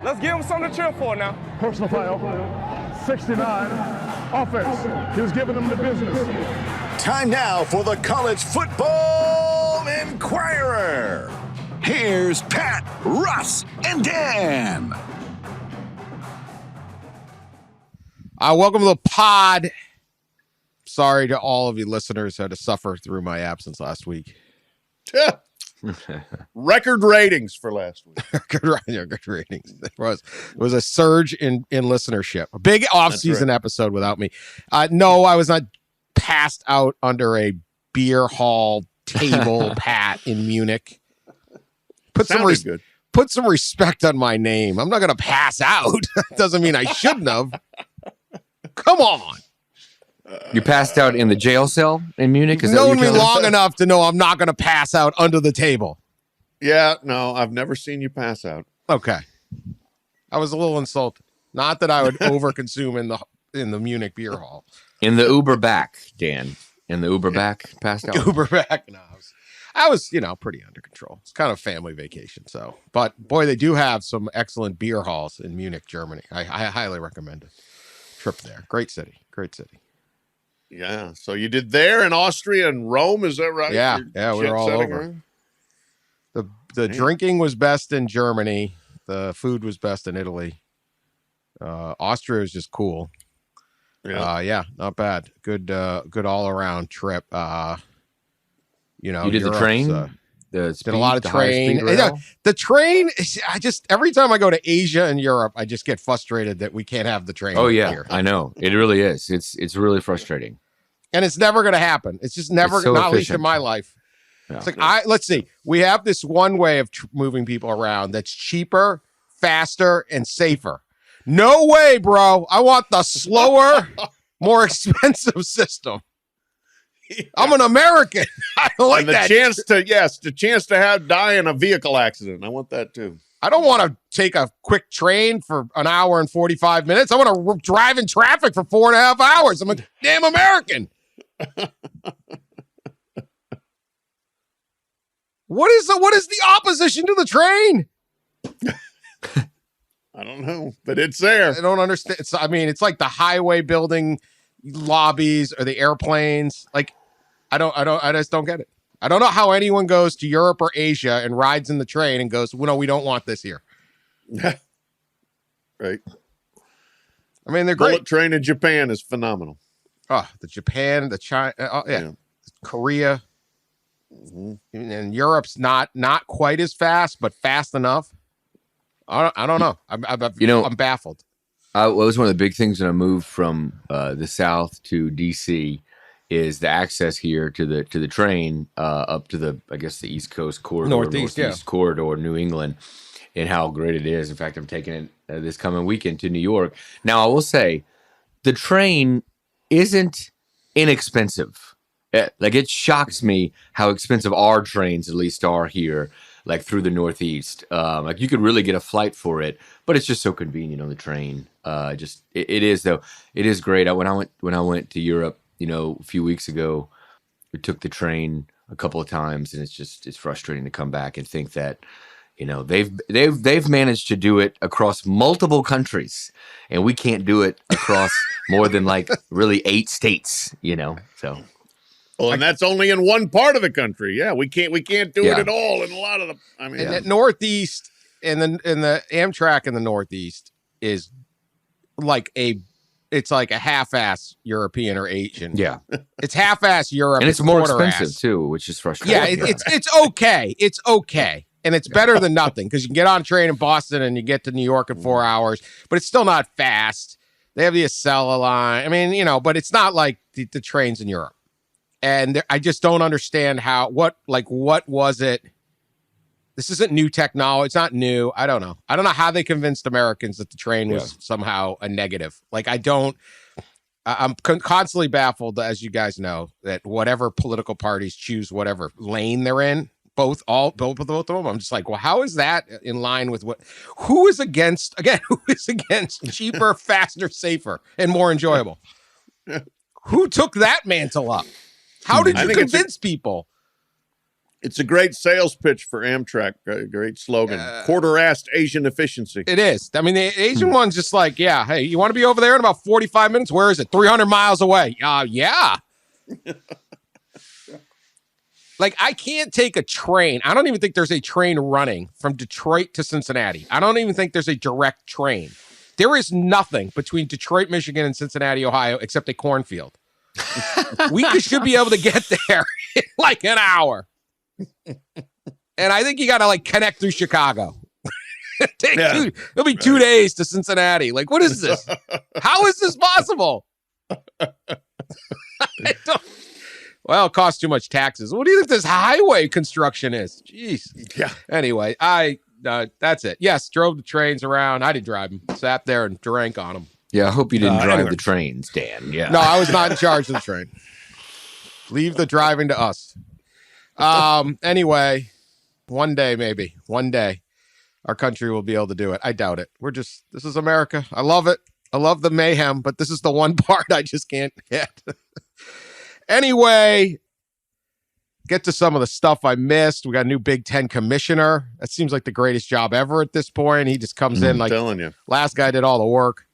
Let's give him something to cheer for now. Personal foul, 69, offense. He was giving them the business. Time now for the College Football Inquirer. Here's Pat, Russ, and Dan. Welcome to the pod. Sorry to all of you listeners who had to suffer through my absence last week. Record ratings for last week. Good ratings. It was a surge in listenership. A big off-season episode without me. No, I was not passed out under a beer hall table, Pat, in Munich. Put some respect on my name. I'm not going to pass out. That doesn't mean I shouldn't have. Come on. You passed out in the jail cell in Munich? You've known me long enough to know I'm not going to pass out under the table. Yeah, no, I've never seen you pass out. Okay. I was a little insulted. Not that I would overconsume in the Munich beer hall. In the Uber back, Dan. In the Uber back, passed out. Uber back. No, I was, pretty under control. It's kind of family vacation. So, but boy, they do have some excellent beer halls in Munich, Germany. I highly recommend it. Trip there. Great city. Yeah. So you did there in Austria and Rome, is that right? Yeah. We were all over. Around? The drinking was best in Germany. The food was best in Italy. Austria was just cool. Yeah, not bad. Good all around trip. You did the train. Did a lot of train. The train. Every time I go to Asia and Europe, I just get frustrated that we can't have the train. Oh yeah, here. I know. It really is. It's really frustrating. And it's never going to happen. It's just never, so not at least efficient. in my life. Yeah. It's like, let's see. We have this one way of moving people around that's cheaper, faster, and safer. No way, bro. I want the slower, more expensive system. Yeah. I'm an American. I don't like that. The chance to die in a vehicle accident. I want that too. I don't want to take a quick train for an hour and 45 minutes. I want to drive in traffic for 4.5 hours. I'm a damn American. What is the opposition to the train? I don't know, but it's there. I don't understand. It's like the highway building lobbies or the airplanes. Like, I just don't get it. I don't know how anyone goes to Europe or Asia and rides in the train and goes, well, no, we don't want this here. Right. They're great. Bullet train in Japan is phenomenal. Oh, the Japan, the China, yeah. Korea. Mm-hmm. And Europe's not quite as fast, but fast enough. I don't know. I'm baffled. It was one of the big things when I moved from the South to DC is the access here to the train up to the East Coast corridor, Northeast corridor, New England, and how great it is. In fact, I'm taking it this coming weekend to New York. Now, I will say the train isn't inexpensive. It shocks me how expensive our trains at least are here, like through the Northeast. You could really get a flight for it, but it's just so convenient on the train. It is though. It is great. When I went to Europe, a few weeks ago, we took the train a couple of times, and it's frustrating to come back and think that, they've managed to do it across multiple countries, and we can't do it across more than really 8 states. So. Well, and that's only in one part of the country. Yeah, we can't do it at all in a lot of the. And the Northeast and the Amtrak in the Northeast is it's like a half-ass European or Asian. Yeah, it's half-ass Europe, and it's more expensive too, which is frustrating. Yeah, it's okay. It's okay, and it's better than nothing because you can get on a train in Boston and you get to New York in 4 hours, but it's still not fast. They have the Acela line. But it's not like the trains in Europe. And I just don't understand what was it? This isn't new technology. It's not new. I don't know. I don't know how they convinced Americans that the train was somehow a negative. I'm constantly baffled, as you guys know, that whatever political parties choose whatever lane they're in, both of them. I'm just like, well, how is that in line with who is against cheaper, faster, safer, and more enjoyable? Who took that mantle up? How did you convince people? It's a great sales pitch for Amtrak. Great slogan. Quarter-assed Asian efficiency. It is. I mean, the Asian one's just like, yeah, hey, you want to be over there in about 45 minutes? Where is it? 300 miles away. Yeah. Like, I can't take a train. I don't even think there's a train running from Detroit to Cincinnati. I don't even think there's a direct train. There is nothing between Detroit, Michigan, and Cincinnati, Ohio, except a cornfield. We should be able to get there in like an hour. And I think you got to like connect through Chicago. It'll be 2 days to Cincinnati. Like, what is this? How is this possible? Well, it costs too much taxes. What do you think this highway construction is? Jeez. Yeah. Anyway, that's it. Yes, drove the trains around. I didn't drive them. Sat there and drank on them. Yeah, I hope you didn't drive the trains, Dan. Yeah. No, I was not in charge of the train. Leave the driving to us. Anyway, one day, our country will be able to do it. I doubt it. This is America. I love it. I love the mayhem, but this is the one part I just can't get. Anyway, get to some of the stuff I missed. We got a new Big Ten commissioner. That seems like the greatest job ever at this point. He just comes in like, telling you. Last guy did all the work.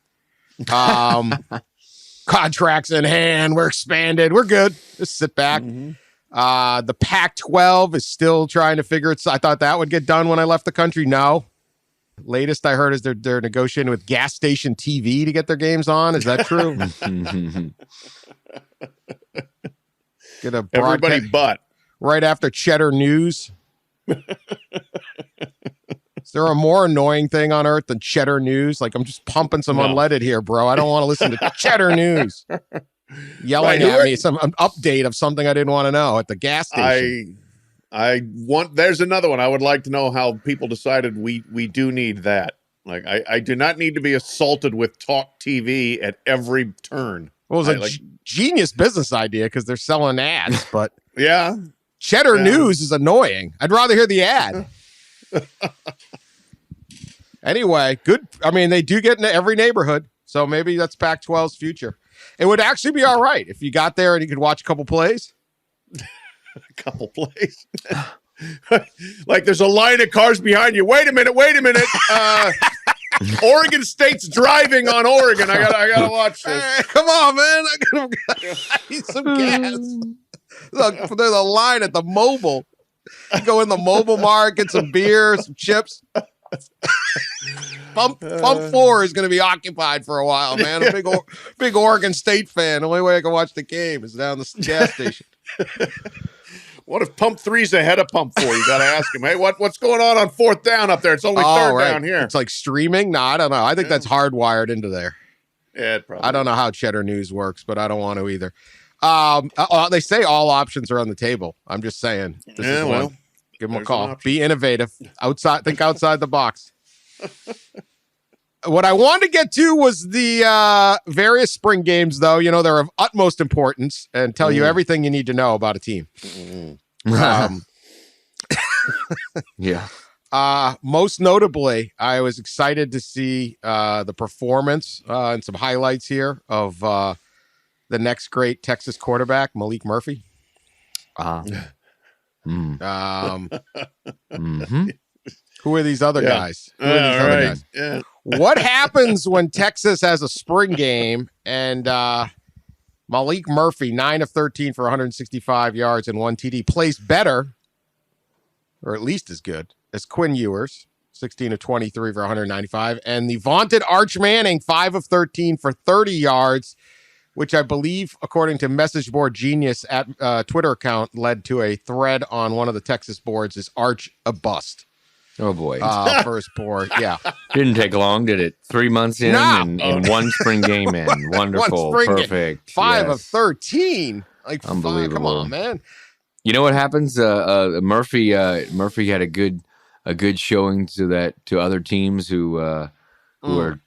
Contracts in hand. We're expanded. We're good. Just sit back. Mm-hmm. The Pac-12 is still trying to figure it. I thought that would get done when I left the country. No. Latest I heard is they're negotiating with gas station TV to get their games on. Is that true? Get a everybody but right after Cheddar News. Is there a more annoying thing on earth than Cheddar News? Like, I'm just pumping some unleaded here, bro. I don't want to listen to Cheddar News yelling at me an update of something I didn't want to know at the gas station. There's another one. I would like to know how people decided we do need that. Like, I do not need to be assaulted with talk TV at every turn. Well, it was a genius business idea because they're selling ads, but yeah, Cheddar News is annoying. I'd rather hear the ad. Anyway, good. I mean, they do get into every neighborhood, so maybe that's Pac-12's future. It would actually be all right if you got there and you could watch a couple plays. A couple plays. Like there's a line of cars behind you. Wait a minute. Oregon State's driving on Oregon. I gotta watch this. Hey, come on, man. I need some gas. Look, there's a line at the mobile. You go in the mobile mart, get some beer, some chips. Pump 4 is going to be occupied for a while, man. A big Oregon State fan. The only way I can watch the game is down the gas station. What if Pump 3's ahead of Pump 4? You got to ask him, hey, what's going on 4th down up there? It's only third down here. It's like streaming? No, I don't know. I think that's hardwired into there. Yeah, probably. I don't know how Cheddar News works, but I don't want to either. They say all options are on the table. I'm just saying. This is one. Give them a call. Be innovative. Think outside the box. What I wanted to get to was the various spring games, though. You know, they're of utmost importance and tell you everything you need to know about a team. Yeah. Most notably, I was excited to see the performance and some highlights here of the next great Texas quarterback, Malik Murphy. Who are these other guys? Yeah. What happens when Texas has a spring game and Malik Murphy, 9 of 13 for 165 yards and 1 TD, plays better, or at least as good, as Quinn Ewers, 16 of 23 for 195, and the vaunted Arch Manning, 5 of 13 for 30 yards, which I believe, according to Message Board Genius at Twitter account, led to a thread on one of the Texas boards, is Arch a bust? Oh, boy. First board, yeah. Didn't take long, did it? 3 months in and one spring game in. Wonderful. Perfect. 5 of 13. Like, unbelievable. Come on, man. You know what happens? Murphy had a good showing to other teams who are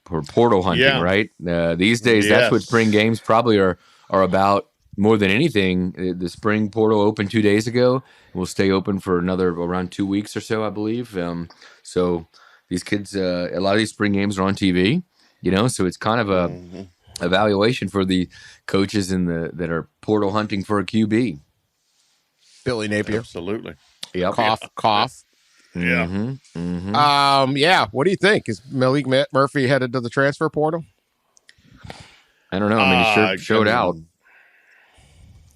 portal hunting, right? These days, that's what spring games probably are about more than anything. The spring portal opened 2 days ago. Will stay open for another around 2 weeks or so, I believe. So these kids, a lot of these spring games are on TV, you know, so it's kind of a evaluation for the coaches that are portal hunting for a QB. Billy Napier. Absolutely. Yep. Cough. Yeah. Yeah. What do you think? Is Malik Murphy headed to the transfer portal? I don't know. I mean, he sure showed out.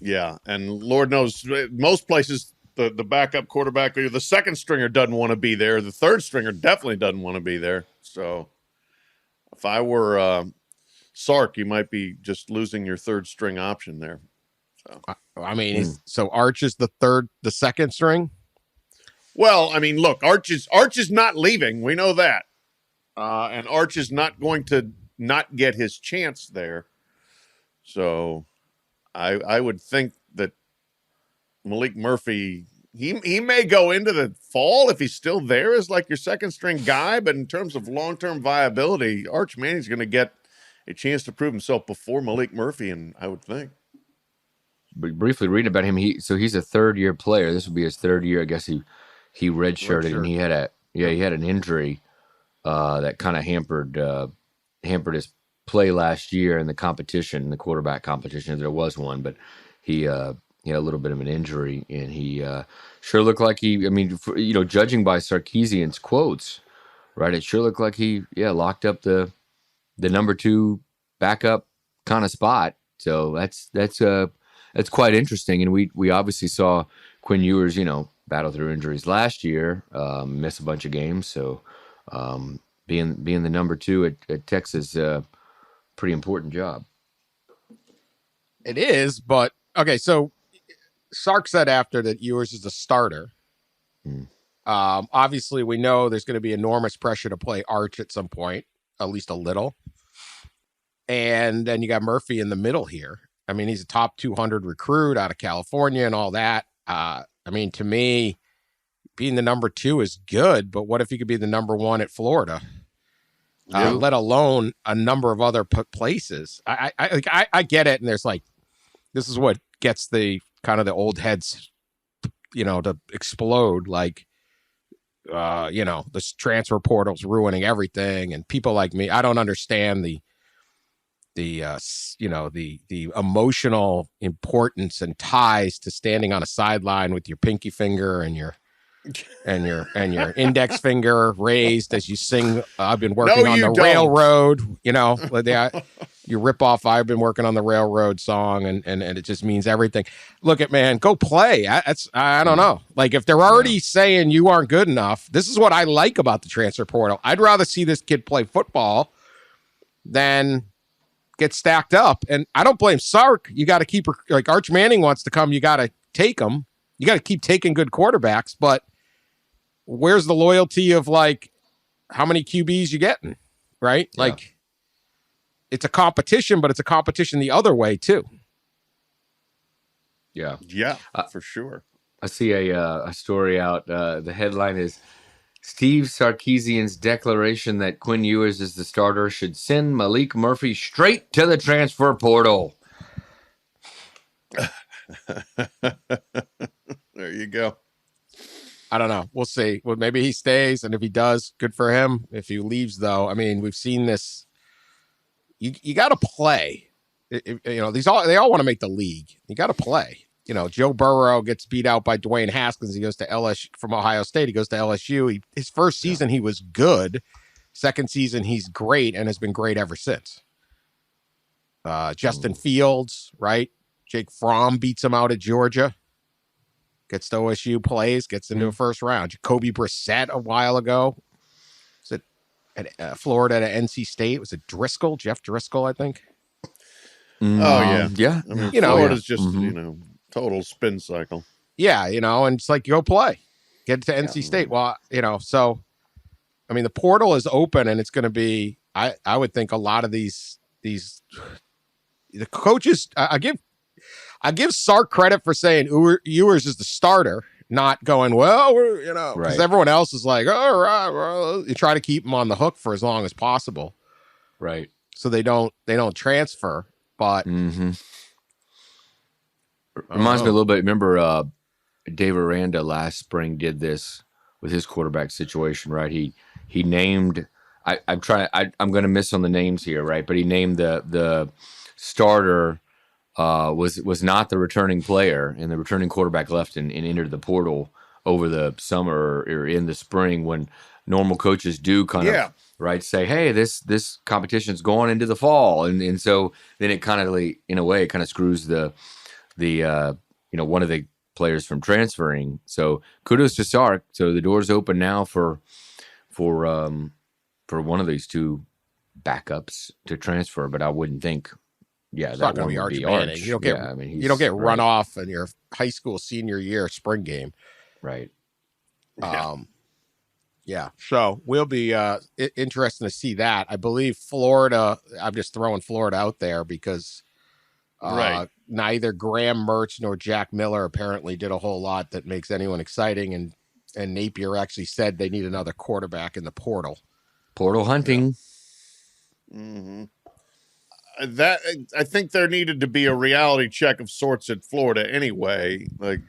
Yeah, and Lord knows, most places the backup quarterback, the second stringer doesn't want to be there. The third stringer definitely doesn't want to be there. So if I were Sark, you might be just losing your third string option there. So I mean, so Arch is the second string. Well, I mean, look, Arch is not leaving. We know that, and Arch is not going to not get his chance there. So I would think that Malik Murphy, he may go into the fall if he's still there as like your second string guy, but in terms of long-term viability, Arch Manning's going to get a chance to prove himself before Malik Murphy, and I would think. But briefly reading about him, he's a third-year player. This will be his third year. I guess he redshirted, and he had an injury that kind of hampered his play last year in the competition, the quarterback competition, if there was one. But he had a little bit of an injury, and he sure looked like judging by Sarkisian's quotes, right? It sure looked like he locked up the number 2 backup kind of spot. So that's quite interesting. And we obviously saw Quinn Ewers, battle through injuries last year, miss a bunch of games. So being the number 2 at Texas, pretty important job. It is, but okay. So Sark said after that Ewers is the starter. Obviously, we know there's going to be enormous pressure to play Arch at some point, at least a little. And then you got Murphy in the middle here. I mean, he's a top 200 recruit out of California and all that. I mean, to me, being the number 2 is good, but what if he could be the number 1 at Florida? Let alone a number of other places. I get it, and there's like, this is what gets the kind of the old heads, to explode. Like, this transfer portal's ruining everything, and people like me, I don't understand the emotional importance and ties to standing on a sideline with your pinky finger and your index finger raised as you sing. I've been working on the railroad, you rip off. I've been working on the railroad song, and it just means everything. Look at, man, go play. I don't know. Like, if they're already saying you aren't good enough, this is what I like about the transfer portal. I'd rather see this kid play football than get stacked up. And I don't blame Sark. You got to keep, like, Arch Manning wants to come. You got to take him. You got to keep taking good quarterbacks, but where's the loyalty of, like, how many QBs you getting, right? Yeah. Like, it's a competition, but it's a competition the other way too. Yeah, for sure. I see a story out. The headline is Steve Sarkisian's declaration that Quinn Ewers is the starter should send Malik Murphy straight to the transfer portal. There you go. I don't know. We'll see. Well, maybe he stays, and if he does, good for him. If he leaves, though, I mean, we've seen this. You got to play. They all want to make the league. You got to play. Joe Burrow gets beat out by Dwayne Haskins. He goes to LSU from Ohio State. He goes to LSU. His first season, he was good. Second season, he's great and has been great ever since. Justin Fields, right? Jake Fromm beats him out at Georgia. Gets to OSU, plays, gets into a first round. Jacoby Brissett a while ago. Was it at Florida at NC State? Was it Jeff Driscoll, I think? Oh, yeah. Yeah. I mean, Florida's just, total spin cycle. Yeah, and it's like, go play. Get to NC State. Well, so, I mean, the portal is open, and it's going to be, I would think a lot of the coaches, I give Sark credit for saying Ewers is the starter, not going, because everyone else is like, all right, well, you try to keep him on the hook for as long as possible. Right. So they don't transfer, but reminds me a little bit. Remember Dave Aranda last spring did this with his quarterback situation, right? He named, I'm going to miss on the names here, right? But he named the starter was not the returning player, and the returning quarterback left and entered the portal over the summer or in the spring when normal coaches do kind of right say, hey, this competition's going into the fall, and so then it kind of in a way it kind of screws the one of the players from transferring. So kudos to Sark. So the door's open now for one of these two backups to transfer, but I wouldn't think. Yeah, it's that not one be would be Manning. Arch. You don't get. Yeah, I mean, you don't get run off in your high school senior year spring game. Right. Yeah. So we'll be interesting to see that. I believe Florida. I'm just throwing Florida out there because neither Graham Mertz nor Jack Miller apparently did a whole lot that makes anyone exciting, and Napier actually said they need another quarterback in the portal. Portal hunting. Yeah. Mm-hmm. That I think there needed to be a reality check of sorts at Florida anyway. Like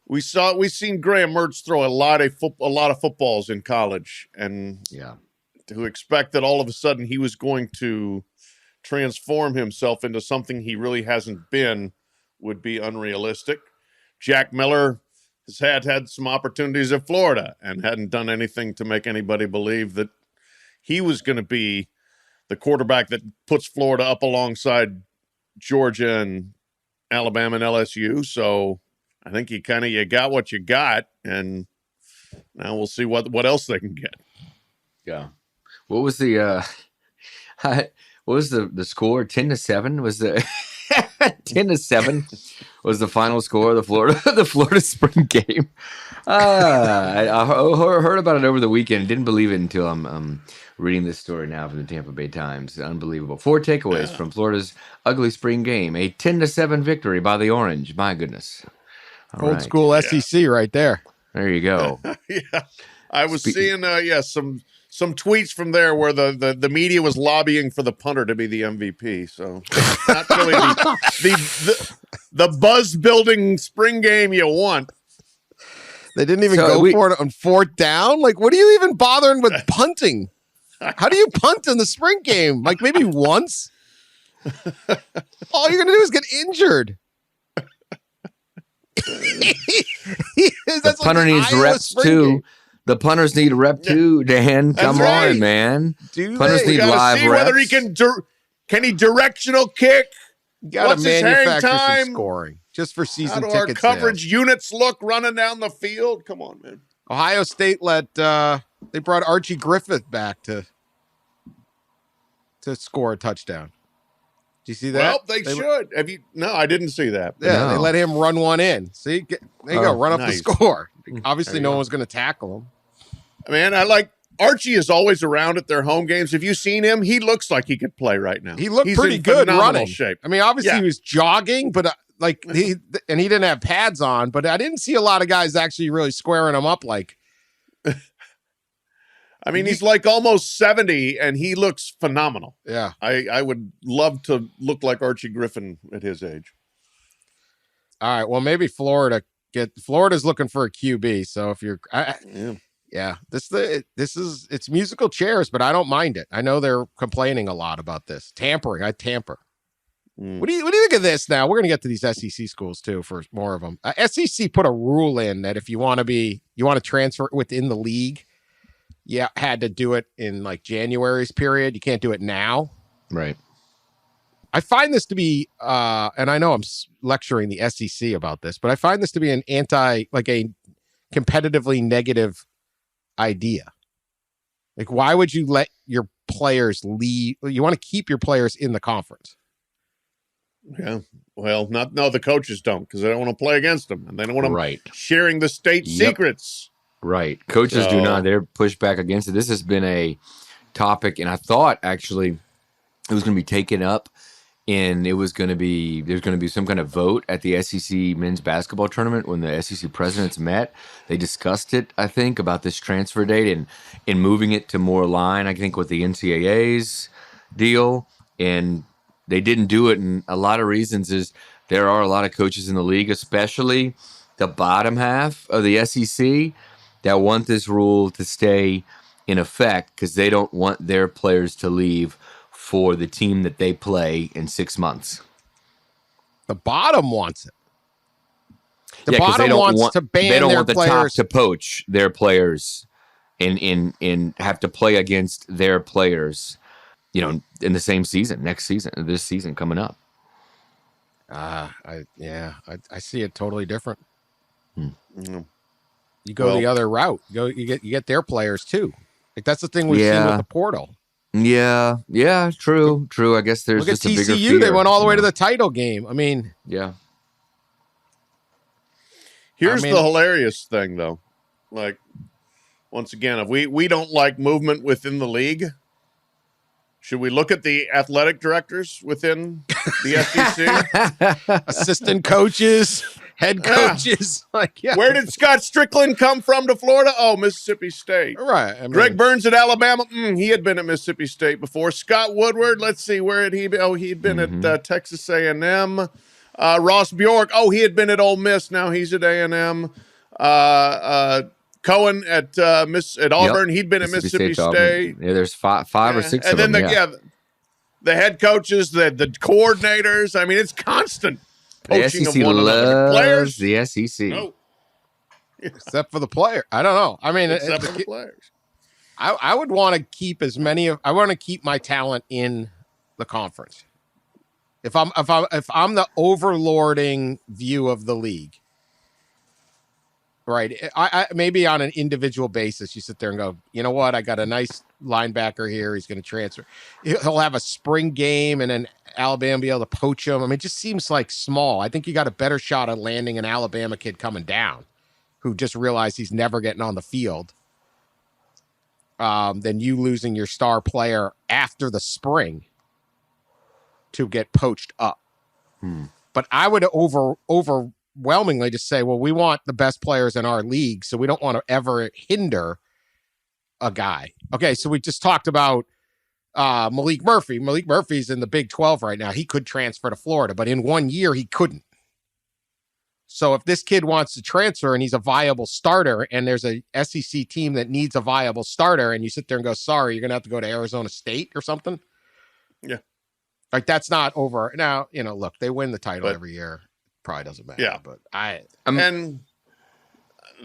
we've seen Graham Mertz throw a lot of footballs in college, and to expect that all of a sudden he was going to transform himself into something he really hasn't been would be unrealistic. Jack Miller has had some opportunities at Florida and hadn't done anything to make anybody believe that he was going to be the quarterback that puts Florida up alongside Georgia and Alabama and LSU. So I think you got what you got, and now we'll see what else they can get. Yeah. What was the score? 10-7 was the 10-7 was the final score of the Florida spring game. I heard about it over the weekend. Didn't believe it until I'm reading this story now from the Tampa Bay Times. Unbelievable. 4 takeaways from Florida's ugly spring game. A 10-7 victory by the Orange. My goodness. Old school SEC right there. There you go. Yeah. I was seeing some tweets from there where the media was lobbying for the punter to be the MVP. So not really the buzz building spring game you want. They didn't even go for it on 4th down. Like, what are you even bothering with punting? How do you punt in the spring game? Like maybe once. All you're gonna do is get injured. The punter needs reps too. The punters need rep too, Dan. Come on, man. Punters need live see reps. Whether he can he directional kick? Got to manufacture some scoring just for season ticket sales. How do our coverage sales. Units look running down the field? Come on, man. Ohio State they brought Archie Griffith back to score a touchdown. Do you see that? Well, they should. Have you? No, I didn't see that. Yeah, They let him run one in. See, there you go. Run up the score. Obviously, no one's going to tackle him. Man, Archie is always around at their home games. Have you seen him? He looks like he could play right now. He looked pretty good running. Shape. I mean, obviously he was jogging, but he didn't have pads on. But I didn't see a lot of guys actually really squaring him up like. I mean, he's like almost 70, and he looks phenomenal. Yeah. I would love to look like Archie Griffin at his age. All right. Well, maybe Florida's looking for a QB. So if you're, it's musical chairs, but I don't mind it. I know they're complaining a lot about this tampering. I tamper. What do you think of this? Now we're going to get to these SEC schools too for more of them. SEC put a rule in that if you want to transfer within the league, had to do it in like January's period. You can't do it now. Right. I find this to be, and I know I'm lecturing the SEC about this, but I find this to be a competitively negative idea. Like, why would you let your players leave? You want to keep your players in the conference. Yeah. Well, the coaches don't, because they don't want to play against them, and they don't want them sharing the state secrets. Right. Coaches do not. They're pushed back against it. This has been a topic, and I thought actually it was going to be taken up, and there's going to be some kind of vote at the SEC men's basketball tournament when the SEC presidents met. They discussed it, I think, about this transfer date and moving it to more line, I think, with the NCAA's deal, and they didn't do it. And a lot of reasons is there are a lot of coaches in the league, especially the bottom half of the SEC, that want this rule to stay in effect because they don't want their players to leave for the team that they play in 6 months. The bottom wants it. The bottom wants to ban they don't their want the players top to poach their players and have to play against their players, in the same season, next season, this season coming up. I see it totally different. Mm-hmm. You go the other route. You get their players too. Like that's the thing we've seen with the portal. Yeah, true. I guess there's look just at a bigger TCU. fear, They went all the way to the title game. I mean, yeah. Here's the hilarious thing, though. Like, once again, if we don't like movement within the league, should we look at the athletic directors within the SEC? Assistant coaches, head coaches. Where did Scott Strickland come from to Florida? Oh, Mississippi State. Right. I mean, Greg Burns at Alabama. He had been at Mississippi State before. Scott Woodward. Let's see, where had he been? Oh, he'd been at Texas A&M. Ross Bjork. Oh, he had been at Ole Miss. Now he's at A&M. Cohen at Auburn. He'd been at Mississippi State. Yeah, there's five or six of them. And then the head coaches, the coordinators. I mean, it's constant poaching the SEC of one another. Players, the SEC. No. Except for the player. I don't know. I mean, except for the players. I would want to keep I want to keep my talent in the conference. If I'm the overlording view of the league, right? I maybe on an individual basis, you sit there and go, you know what? I got a nice linebacker here. He's going to transfer. He'll have a spring game, and then Alabama be able to poach him. I mean, it just seems like small. I think you got a better shot at landing an Alabama kid coming down, who just realized he's never getting on the field, than you losing your star player after the spring to get poached up. But I would overwhelmingly just say, well, we want the best players in our league, so we don't want to ever hinder a guy. Okay, so we just talked about Malik Murphy. Malik Murphy's in the Big 12 right now. He could transfer to Florida, but in 1 year, he couldn't. So if this kid wants to transfer and he's a viable starter, and there's a SEC team that needs a viable starter, and you sit there and go, sorry, you're going to have to go to Arizona State or something. Yeah. Like, that's not over. Now, look, they win the title every year. Probably doesn't matter. Yeah. But and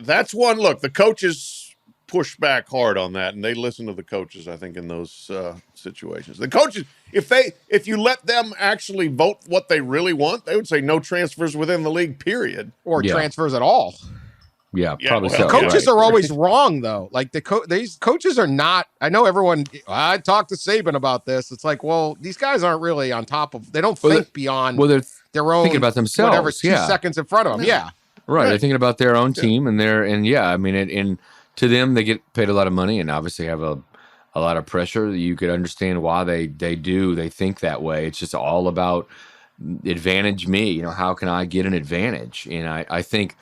that's one. Look, the coaches push back hard on that, and they listen to the coaches, I think, in those situations. The coaches, if you let them actually vote what they really want, they would say no transfers within the league, period. Or transfers at all. Yeah, probably so. Coaches are always wrong, though. Like these coaches are not. I know everyone. I talked to Saban about this. It's like, well, these guys aren't really on top of. They don't think beyond. They're their own thinking about themselves. Whatever's 2 seconds in front of them. Yeah, right. They're thinking about their own team, and I mean, and to them, they get paid a lot of money, and obviously have a lot of pressure. You could understand why they think that way. It's just all about advantage me. How can I get an advantage? And I think.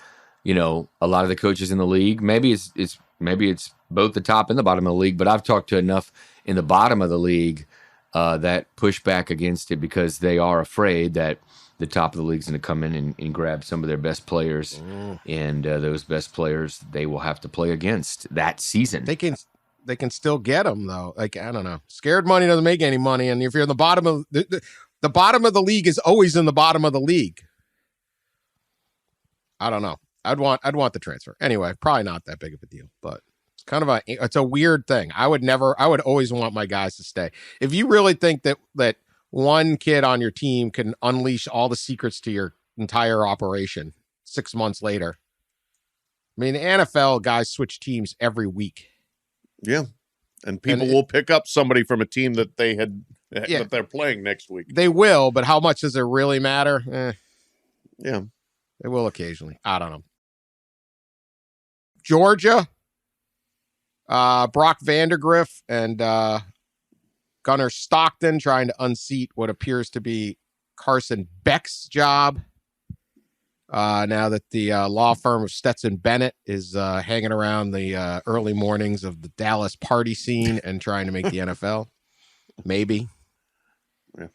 A lot of the coaches in the league, maybe it's both the top and the bottom of the league, but I've talked to enough in the bottom of the league that push back against it because they are afraid that the top of the league is going to come in and grab some of their best players, and those best players they will have to play against that season. They can still get them though. Like, I don't know, scared money doesn't make any money, and if you're in the bottom of the bottom of the league is always in the bottom of the league. I don't know. I'd want the transfer. Anyway, probably not that big of a deal, but it's kind of it's a weird thing. I would always want my guys to stay. If you really think that one kid on your team can unleash all the secrets to your entire operation 6 months later. I mean, the NFL guys switch teams every week. Yeah. And people will pick up somebody from a team that that they're playing next week. They will, but how much does it really matter? Yeah. They will occasionally. I don't know. Georgia, Brock Vandagriff and Gunnar Stockton trying to unseat what appears to be Carson Beck's job. Now that the law firm of Stetson Bennett is hanging around the early mornings of the Dallas party scene and trying to make the NFL. Maybe. Yeah.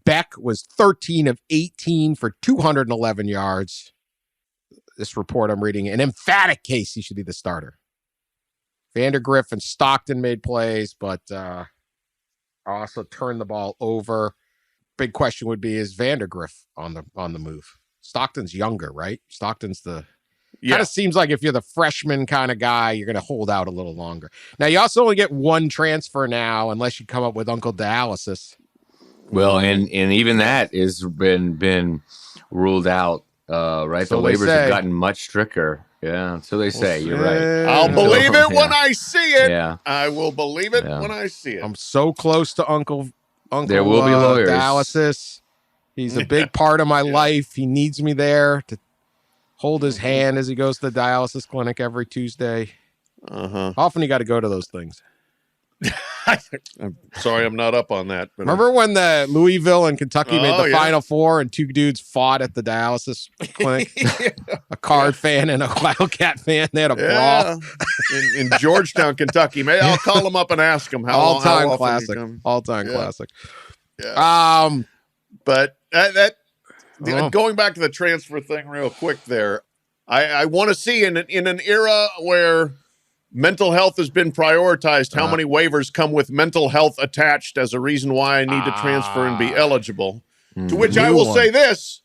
Beck was 13 of 18 for 211 yards. This report I'm reading, an emphatic case he should be the starter. Vandagriff and Stockton made plays, but also turned the ball over. Big question would be, is Vandagriff on the move? Stockton's younger, right? Stockton's the Yeah. kind of seems like if you're the freshman kind of guy, you're going to hold out a little longer. Now, you also only get one transfer now, unless you come up with Uncle Dialysis. Well, and even that has been ruled out, right? So the waivers say. have gotten much stricter. Yeah, so they say. You're right. I'll believe it when Yeah. I see it. Yeah. I will believe it Yeah. when I see it. I'm so close to Uncle There will be lawyers. Dialysis. He's a big part of my life. He needs me there to hold his hand as he goes to the dialysis clinic every Tuesday. Uh-huh. How often you got to go to those things? I'm sorry I'm not up on that. But Remember when the Louisville and Kentucky made the yeah. Final Four and two dudes fought at the dialysis clinic? A Card fan and a Wildcat fan. They had a brawl. in Georgetown, Kentucky. Maybe I'll call him up and ask him how All-time often classic. he come. All-time Yeah. classic. Yeah. But Oh. going back to the transfer thing real quick there, I want to see in an era where mental health has been prioritized, how many waivers come with mental health attached as a reason why I need to transfer and be eligible. To which I New will one. say this.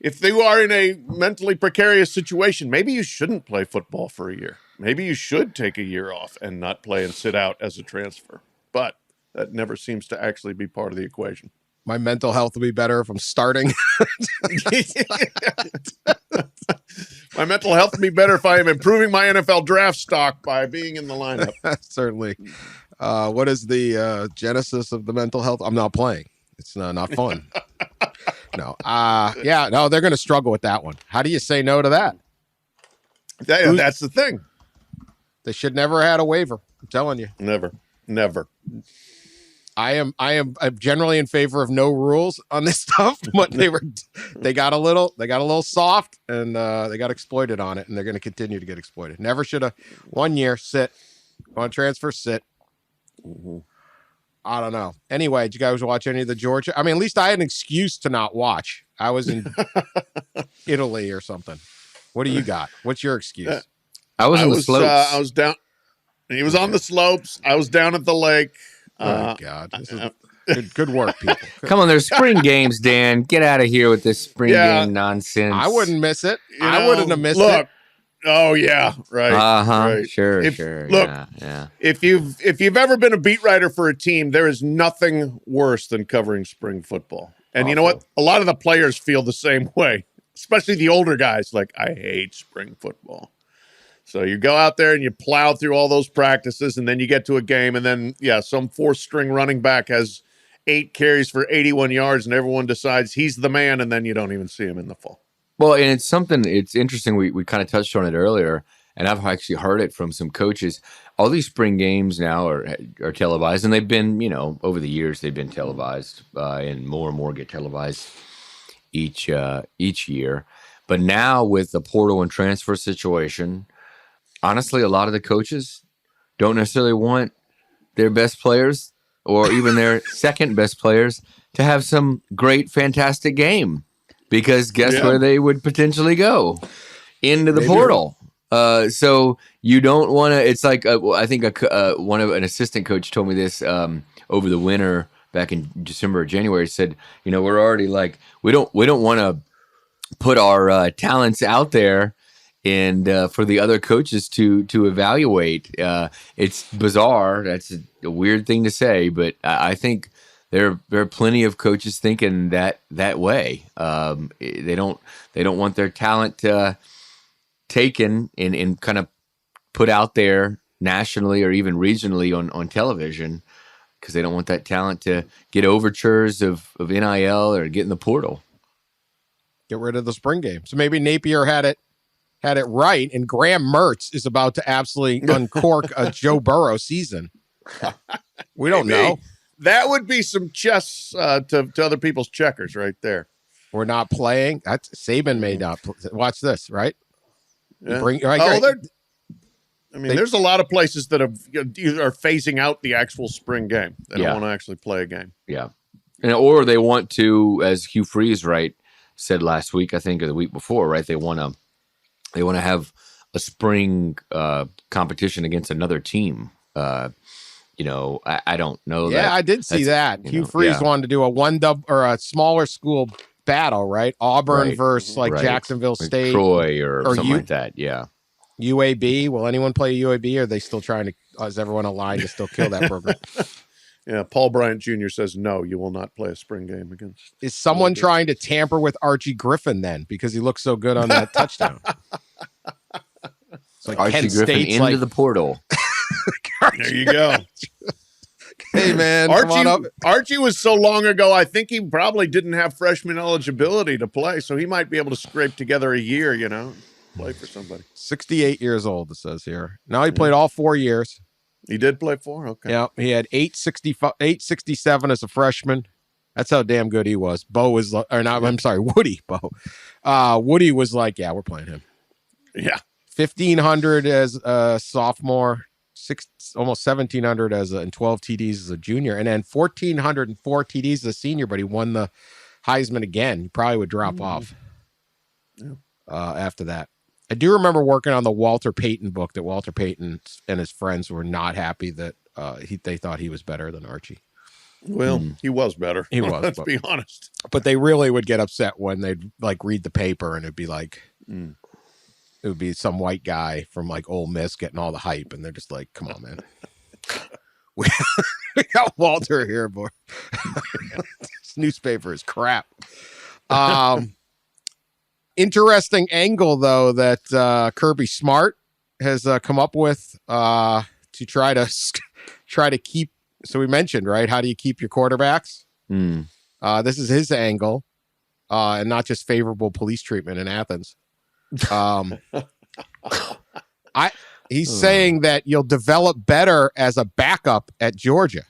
If you are in a mentally precarious situation, maybe you shouldn't play football for a year. Maybe you should take a year off and not play and sit out as a transfer. But that never seems to actually be part of the equation. My mental health will be better if I'm starting. My mental health would be better if I am improving my NFL draft stock by being in the lineup. Certainly. What is the genesis of the mental health? I'm not playing. It's not fun. No. No, they're going to struggle with that one. How do you say no to that? That's the thing. They should never have had a waiver. I'm telling you. Never. I'm generally in favor of no rules on this stuff, but they got a little soft and they got exploited on it, and they're going to continue to get exploited. Never should have. 1 year, sit. On transfer, sit. Mm-hmm. I don't know. Anyway, did you guys watch any of the Georgia? I mean, at least I had an excuse to not watch. I was in Italy or something. What do you got? What's your excuse? I was on the slopes. I was down. He was on the slopes. I was down at the lake. Oh, God. This is good work, people. Come on, there's spring games, Dan. Get out of here with this spring game nonsense. I wouldn't miss it. I wouldn't have missed it. Oh yeah, right. Right. Sure. Look, yeah. If you've ever been a beat writer for a team, there is nothing worse than covering spring football. And you know what? A lot of the players feel the same way, especially the older guys. Like, I hate spring football. So you go out there and you plow through all those practices, and then you get to a game, and then some fourth-string running back has 8 carries for 81 yards, and everyone decides he's the man, and then you don't even see him in the fall. Well, and it's interesting. We kind of touched on it earlier, and I've actually heard it from some coaches. All these spring games now are televised, and they've been, over the years, they've been televised, and more get televised each year. But now with the portal and transfer situation, honestly, a lot of the coaches don't necessarily want their best players or even their second best players to have some great, fantastic game, because guess where they would potentially go? Into the portal. So you don't want to. It's like I think an assistant coach told me this over the winter back in December or January. Said, we're already like we don't want to put our talents out there and for the other coaches to evaluate. It's bizarre. That's a weird thing to say, but I think there are plenty of coaches thinking that way. They don't want their talent taken and kind of put out there nationally or even regionally on television, because they don't want that talent to get overtures of NIL or get in the portal. Get rid of the spring game. So maybe Napier had it right, and Graham Mertz is about to absolutely uncork a Joe Burrow season. We don't know. That would be some chess to other people's checkers right there. We're not playing. That's Saban may not. Watch this, right? Yeah. There's a lot of places that are phasing out the actual spring game. They don't want to actually play a game. Yeah, or they want to, as Hugh Freeze said last week, I think, or the week before, right? They want to have a spring competition against another team. I don't know. Yeah, I did see that. Hugh Freeze wanted to do a 1 or a smaller school battle, right? Auburn Right. versus like Right. Jacksonville Like State, Troy or something like that. Yeah. UAB. Will anyone play UAB? Or are they still trying to? Is everyone aligned to still kill that program? Yeah, Paul Bryant Jr. says no, you will not play a spring game against. Is someone trying to tamper with Archie Griffin then because he looks so good on that touchdown? It's like Archie Kent Griffin State's into like, the portal. There you go. hey man, come on up. Archie was so long ago, I think he probably didn't have freshman eligibility to play, so he might be able to scrape together a year, play for somebody. 68 years old, it says here. Now he played all 4 years. He did play 4? Okay. Yeah, he had 867 as a freshman. That's how damn good he was. Woody. Woody was like, yeah, we're playing him. Yeah. 1,500 as a sophomore, almost 1,700 and 12 TDs as a junior, and then 1,404 TDs as a senior, but he won the Heisman again. He probably would drop off after that. I do remember working on the Walter Payton book that Walter Payton and his friends were not happy that they thought he was better than Archie. Well, he was better. He was. Let's be honest. But they really would get upset when they'd like read the paper and it'd be like, it would be some white guy from like Ole Miss getting all the hype. And they're just like, come on, man. we got Walter here, boy. This newspaper is crap. Interesting angle, though, that Kirby Smart has come up with to try to keep. So we mentioned, right? How do you keep your quarterbacks? This is his angle, and not just favorable police treatment in Athens. He's saying that you'll develop better as a backup at Georgia.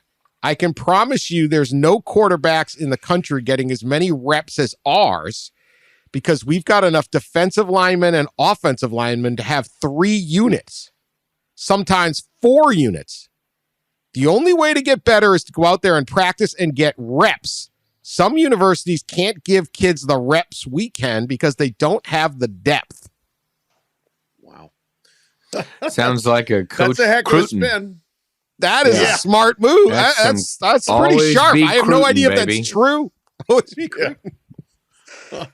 I can promise you there's no quarterbacks in the country getting as many reps as ours, because we've got enough defensive linemen and offensive linemen to have 3 units, sometimes 4 units. The only way to get better is to go out there and practice and get reps. Some universities can't give kids the reps we can because they don't have the depth. Wow. Sounds like a coach. That's a heck of a spin. That is a smart move. That's pretty sharp. I have no idea if that's true. Always be Cruton. That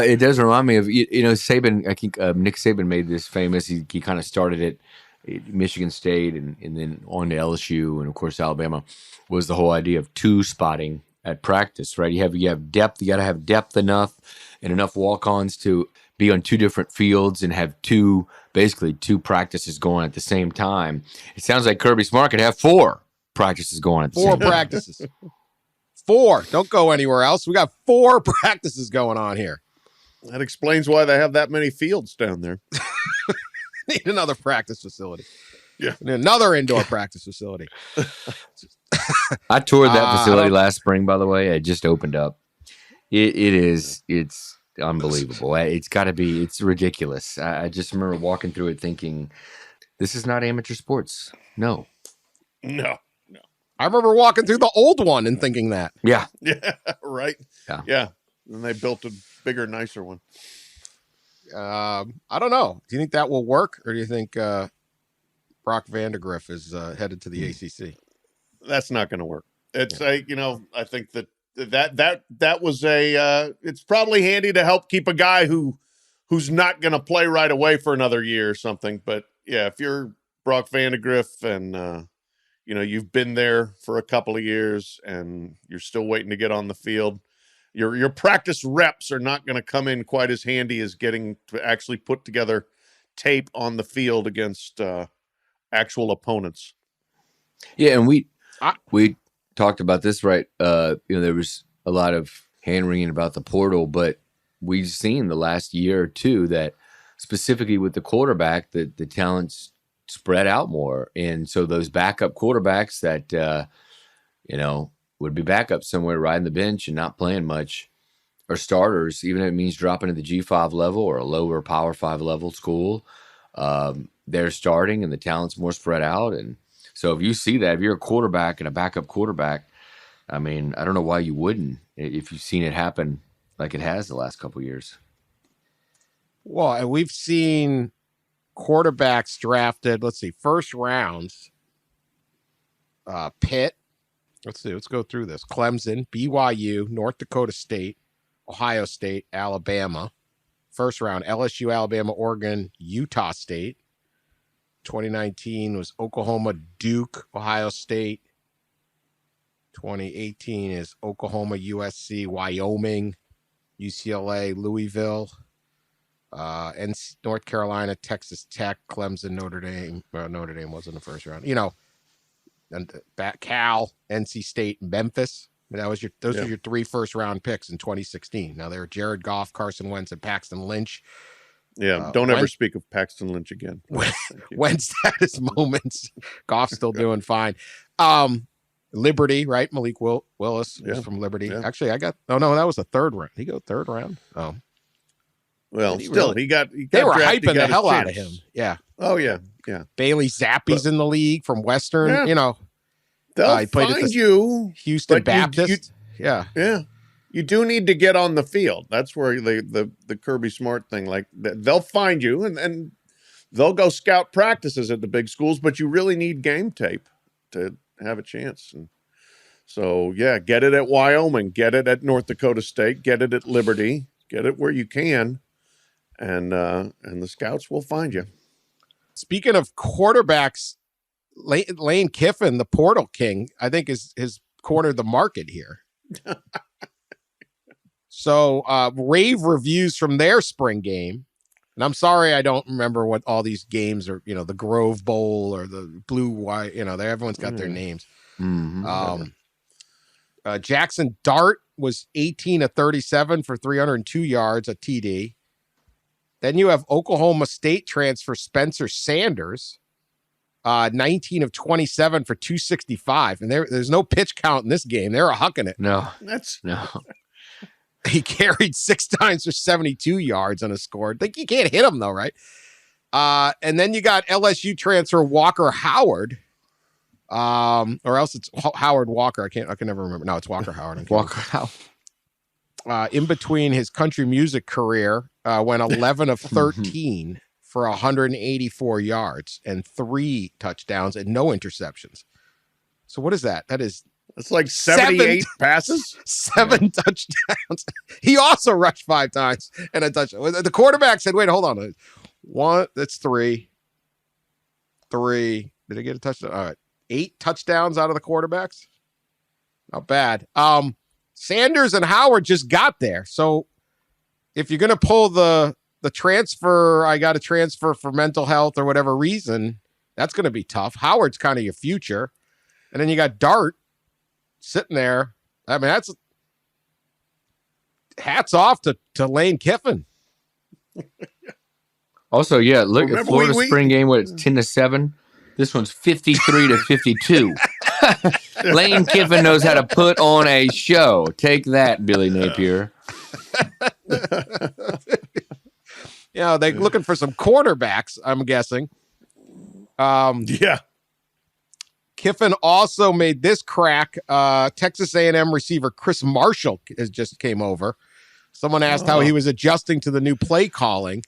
it does remind me of Saban. I think Nick Saban made this famous. He kind of started it at Michigan State and then on to LSU and of course Alabama. Was the whole idea of 2 spotting at practice, right? You have depth. You got to have depth enough and enough walk-ons to be on 2 different fields and have 2 practices going at the same time. It sounds like Kirby Smart could have 4 practices going at the same time. 4 practices. 4. Don't go anywhere else. We got 4 practices going on here. That explains why they have that many fields down there. Need another practice facility. Yeah. Need another indoor practice facility. I toured that facility last spring, by the way. It just opened up. It's unbelievable. It's ridiculous. I just remember walking through it thinking, this is not amateur sports. No. I remember walking through the old one and thinking that. Yeah. Yeah, right. Yeah. And they built a bigger, nicer one. I don't know. Do you think that will work, or do you think Brock Vandegrift is headed to the ACC? That's not going to work. It's I think that was it's probably handy to help keep a guy who's not going to play right away for another year or something. But yeah, if you're Brock Vandegrift and you've been there for a couple of years and you're still waiting to get on the field, your practice reps are not going to come in quite as handy as getting to actually put together tape on the field against actual opponents. Yeah, and we talked about this, right? There was a lot of hand-wringing about the portal, but we've seen the last year or two that specifically with the quarterback, that the talent's spread out more. And so those backup quarterbacks that, would be backup somewhere riding the bench and not playing much, or starters, even if it means dropping to the G5 level or a lower Power 5 level school, they're starting and the talent's more spread out. And so if you see that, if you're a quarterback and a backup quarterback, I mean, I don't know why you wouldn't if you've seen it happen like it has the last couple of years. Well, and we've seen quarterbacks drafted, first rounds, Pitt, Let's see. Let's go through this. Clemson, BYU, North Dakota State, Ohio State, Alabama. First round, LSU, Alabama, Oregon, Utah State. 2019 was Oklahoma, Duke, Ohio State. 2018 is Oklahoma, USC, Wyoming, UCLA, Louisville, and North Carolina, Texas Tech, Clemson, Notre Dame. Well, Notre Dame was in the first round. And Cal, NC State, Memphis. That was those are your 3 first-round picks in 2016. Now, they were Jared Goff, Carson Wentz, and Paxton Lynch. Yeah, don't ever speak of Paxton Lynch again. Wentz had his moments. Goff's still doing fine. Liberty, right? Malik Willis is from Liberty. Yeah. Actually, that was the 3rd round. Did he go 3rd round? Oh. Well, still, he got they were drafted, hyping the hell out of him. Yeah. Oh, yeah. Yeah. Bailey Zappi's in the league from Western, They'll he played find you. Houston Baptist. Yeah. You do need to get on the field. That's where the Kirby Smart thing, like they'll find you and they'll go scout practices at the big schools, but you really need game tape to have a chance. And so, get it at Wyoming, get it at North Dakota State, get it at Liberty, get it where you can, and the scouts will find you. Speaking of quarterbacks, Lane Kiffin, the portal king, I think has cornered the market here. So rave reviews from their spring game. And I'm sorry I don't remember what all these games are, the Grove Bowl or the Blue White, everyone's got their names. Mm-hmm. Jackson Dart was 18 of 37 for 302 yards, a TD. Then you have Oklahoma State transfer Spencer Sanders, 19 of 27 for 265. And there's no pitch count in this game. They were hucking it. No. He carried 6 times for 72 yards on a score. Think you can't hit him though, right? And then you got LSU transfer Walker Howard, or else it's Howard Walker. I can never remember. No, it's Walker Howard. Walker Howard. In between his country music career, went 11 of 13 for 184 yards and 3 touchdowns and no interceptions. So what is that? It's like 78 passes. 7 touchdowns. He also rushed 5 times and a touchdown. The quarterback said, wait, hold on. 1, that's 3. 3. Did I get a touchdown? All right. 8 touchdowns out of the quarterbacks. Not bad. Sanders and Howard just got there. So if you're going to pull the transfer, I got to transfer for mental health or whatever reason, that's going to be tough. Howard's kind of your future. And then you got Dart sitting there. I mean, that's hats off to Lane Kiffin. Also, look at Florida spring game. What, it's 10-7. This one's 53-52. Lane Kiffin knows how to put on a show. Take that, Billy Napier. They're looking for some quarterbacks, I'm guessing. Kiffin also made this crack. Texas A&M receiver Chris Marshall has just came over. Someone asked how he was adjusting to the new play calling.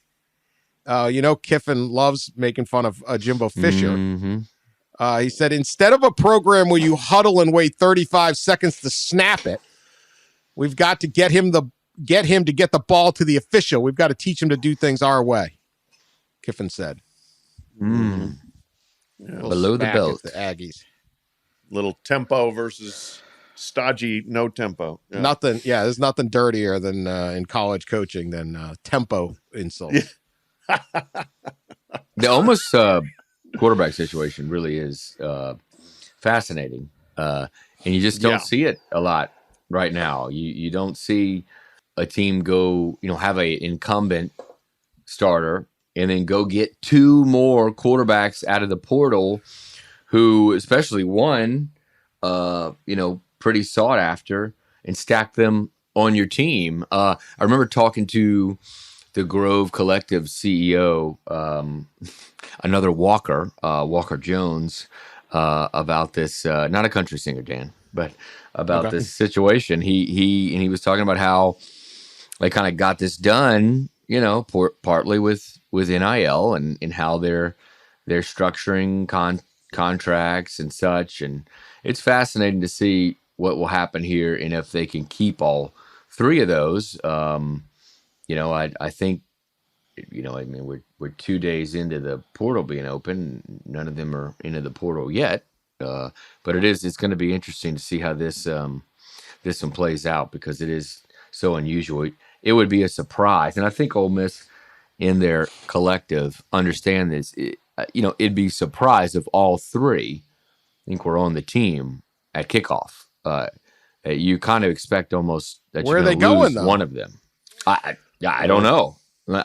Kiffin loves making fun of Jimbo Fisher. Mm-hmm. He said, instead of a program where you huddle and wait 35 seconds to snap it, we've got to get him to get the ball to the official. We've got to teach him to do things our way, Kiffin said. Below the belt. The Aggies. Little tempo versus stodgy no tempo. Nothing. Yeah, there's nothing dirtier than in college coaching than tempo insults. The almost quarterback situation really is fascinating, and you just don't see it a lot right now. You don't see a team go, have a incumbent starter and then go get 2 more quarterbacks out of the portal who, especially one, pretty sought after, and stack them on your team. I remember talking to the Grove Collective CEO, another Walker Jones, about this, not a country singer, Dan, but about this situation. He was talking about how they kind of got this done, partly with NIL and how they're structuring contracts and such. And it's fascinating to see what will happen here and if they can keep all three of those. I think, we're 2 days into the portal being open. None of them are into the portal yet. But it's going to be interesting to see how this one plays out, because it is so unusual. It would be a surprise. And I think Ole Miss in their collective understand this. It'd be surprised if all three, I think, were on the team at kickoff. You kind of expect almost that where you're are they going going, to lose though? one of them. I don't know.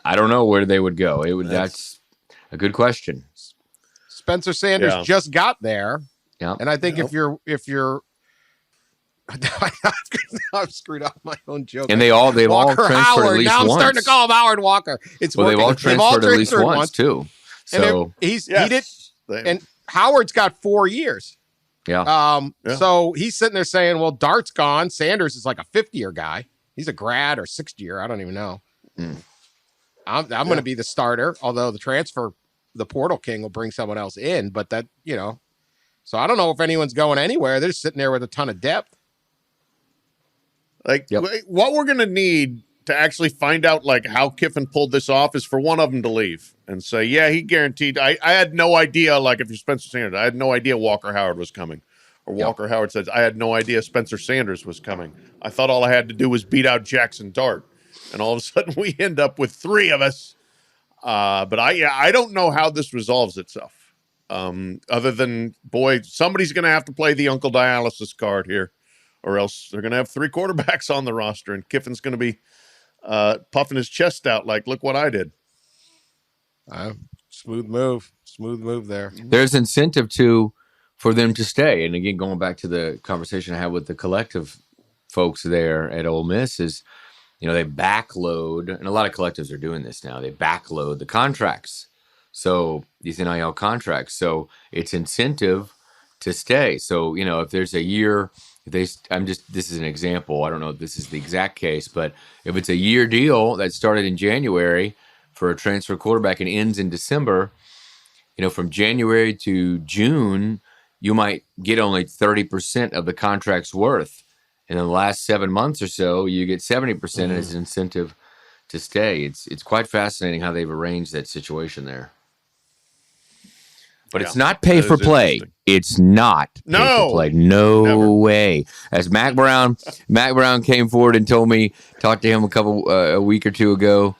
I don't know where they would go. That's a good question. Spencer Sanders just got there. Yeah. And I think if you're I've screwed up my own joke. And they've all transferred Howard. at least now I'm once. starting to call him Howard Walker. It's they've all transferred at least once too. So he did, and Howard's got 4 years. Yeah. So he's sitting there saying, "Well, Dart's gone. Sanders is like a 50-year guy. He's a grad or 60-year. I don't even know. I'm going to be the starter. Although the portal king will bring someone else in, but that So I don't know if anyone's going anywhere. They're just sitting there with a ton of depth. What we're going to need to actually find out how Kiffin pulled this off is for one of them to leave and say, yeah, he guaranteed. I had no idea, if you're Spencer Sanders, I had no idea Walker Howard was coming. Or Walker Howard says, I had no idea Spencer Sanders was coming. I thought all I had to do was beat out Jackson Dart. And all of a sudden we end up with three of us. But I don't know how this resolves itself. Other than, somebody's going to have to play the Uncle Dialysis card here, or else they're going to have three quarterbacks on the roster, and Kiffin's going to be puffing his chest out look what I did. Smooth move there. There's incentive for them to stay. And again, going back to the conversation I had with the collective folks there at Ole Miss is, they backload, and a lot of collectives are doing this now. They backload the contracts. So these NIL contracts. So it's incentive to stay. So, if there's a year, this is an example. I don't know if this is the exact case, but if it's a year deal that started in January for a transfer quarterback and ends in December, from January to June, you might get only 30% of the contract's worth. And in the last 7 months or so, you get 70% as an incentive to stay. It's quite fascinating how they've arranged that situation there. But it's not pay for play. It's not pay for play. No Never. way. As Mac Brown came forward and talked to him a week or two ago.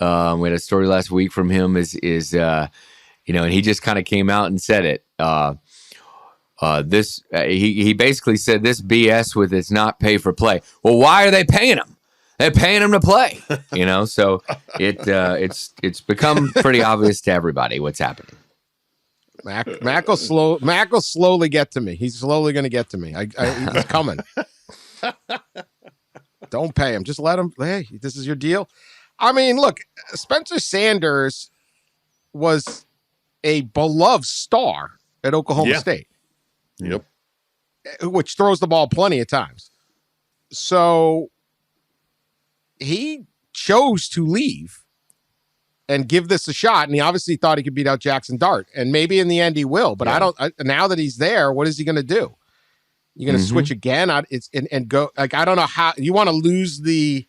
We had a story last week from him and he just kind of came out and said it. He basically said this BS with it's not pay for play. Well, why are they paying him? They're paying him to play. So it's become pretty obvious to everybody what's happening. Mac will slowly get to me. He's slowly going to get to me. He's coming. Don't pay him. Just let him. Hey, this is your deal. I mean, look, Spencer Sanders was a beloved star at Oklahoma State. Yep. Which throws the ball plenty of times. So he chose to leave and give this a shot. And he obviously thought he could beat out Jackson Dart. And maybe in the end he will. But now that he's there, what is he going to do? You're going to switch again? And go, I don't know how you want to lose the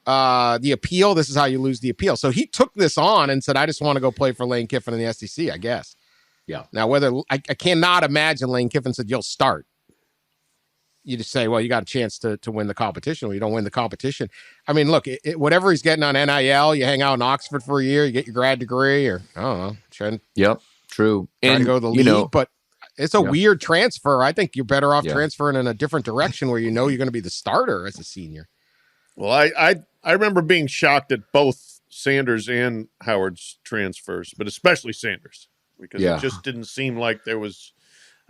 appeal. This is how you lose the appeal. So he took this on and said, I just want to go play for Lane Kiffin in the SEC, I guess. Yeah. Now, whether I cannot imagine Lane Kiffin said, you'll start. You just say, well, you got a chance to win the competition. Well, you don't win the competition. I mean, look, whatever he's getting on NIL, you hang out in Oxford for a year, you get your grad degree, or I don't know. Yep, true. Trying to go to the league, but it's a weird transfer. I think you're better off transferring in a different direction where you're going to be the starter as a senior. Well, I remember being shocked at both Sanders and Howard's transfers, but especially Sanders, because it just didn't seem like there was,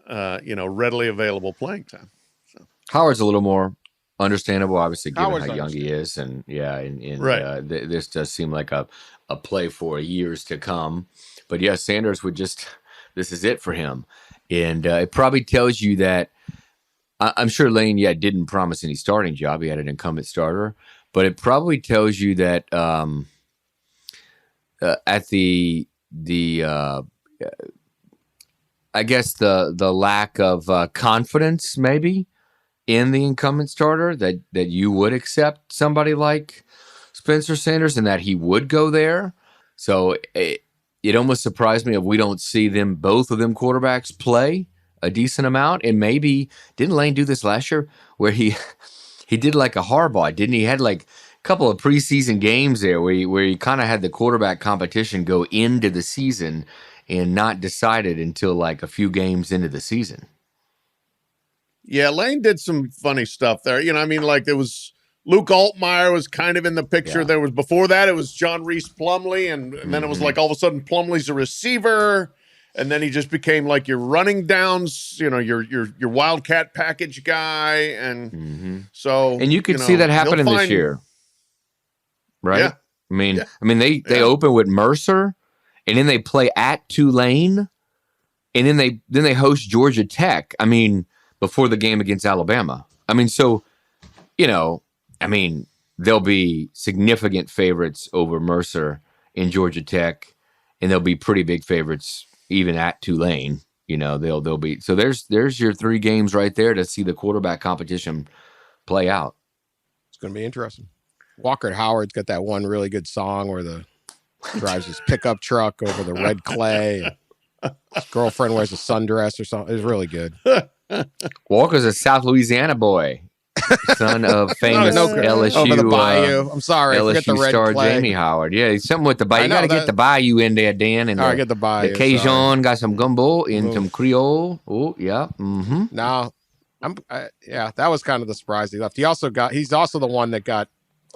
readily available playing time. So Howard's a little more understandable, obviously, given how young he is, and this does seem like a play for years to come. But Sanders would this is it for him, and it probably tells you that. I'm sure Lane, didn't promise any starting job. He had an incumbent starter, but it probably tells you that at I guess the lack of confidence maybe in the incumbent starter that you would accept somebody like Spencer Sanders and that he would go there. So it almost surprised me if we don't see both of them quarterbacks play a decent amount. And maybe didn't Lane do this last year where he did like a Harbaugh, didn't he? Had like a couple of preseason games there where he kind of had the quarterback competition go into the season and not decided until like a few games into the season. Yeah, Lane did some funny stuff there. You know, I mean, like there was Luke Altmaier was kind of in the picture. Yeah. There was before that, it was John Reese Plumlee, and then it was like all of a sudden Plumlee's a receiver, and then he just became like your running downs, you know, your wildcat package guy, and so and you could see that happening this year, right? Yeah. I mean, they open with Mercer, and then they play at Tulane, and then they host Georgia Tech. I mean, before the game against Alabama. I mean, so they'll be significant favorites over Mercer in Georgia Tech, and they'll be pretty big favorites even at Tulane. You know, they'll be. So there's your 3 games right there to see the quarterback competition play out. It's going to be interesting. Walker Howard's got that one really good song where drives his pickup truck over the red clay. His girlfriend wears a sundress or something. It's really good. Walker's a South Louisiana boy, son of famous LSU over the bayou. I'm sorry, LSU star Jamie Howard. Yeah, he's something with the bayou. You got to get the bayou in there, Dan. And get the bayou. The Cajun got some gumbo and some Creole. Oh, yeah. Mm-hmm. Now, that was kind of the surprise he left. He's also the one that got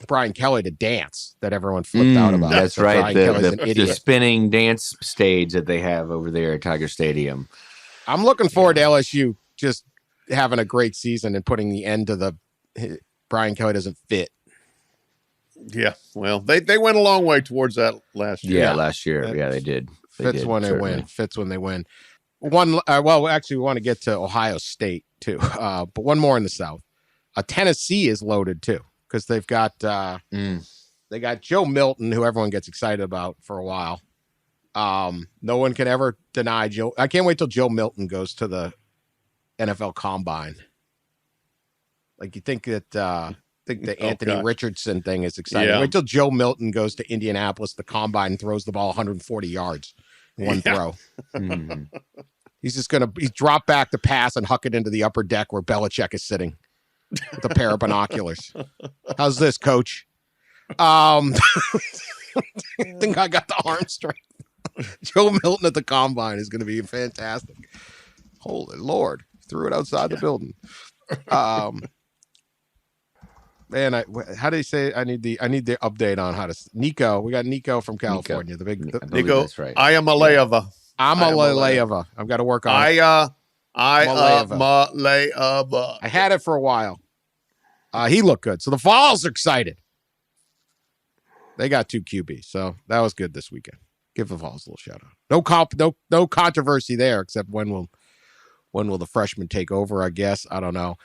Brian Kelly to dance that everyone flipped out about. That's so right. The spinning dance stage that they have over there at Tiger Stadium. I'm looking forward to LSU just having a great season and putting the end to the Brian Kelly doesn't fit. Yeah, well, they went a long way towards that last year. Yeah, last year. Yeah, they did. Fits when they win. Fits when they win. One. Actually, we want to get to Ohio State too, but one more in the South. Tennessee is loaded too because they've got they got Joe Milton, who everyone gets excited about for a while. No one can ever deny Joe. I can't wait till Joe Milton goes to the NFL Combine. Like you think that the Anthony Richardson thing is exciting. Yeah. Wait till Joe Milton goes to Indianapolis, the Combine, and throws the ball 140 yards in one throw. He's drop back to pass and huck it into the upper deck where Belichick is sitting with a pair of binoculars. How's this, coach? I think I got the arm strength. Joe Milton at the Combine is going to be fantastic. Holy Lord. Threw it outside the building. Man, how do you say? I need the update on how to Nico. We got Nico from California. Nico. That's right. I am Malayeva. Amalayeva. I've got to work on it. Malayeva. I had it for a while. He looked good. So the Vols are excited. They got 2 QBs, so that was good this weekend. Give the Vols a little shout out. No controversy there, except when will the freshman take over, I guess? I don't know.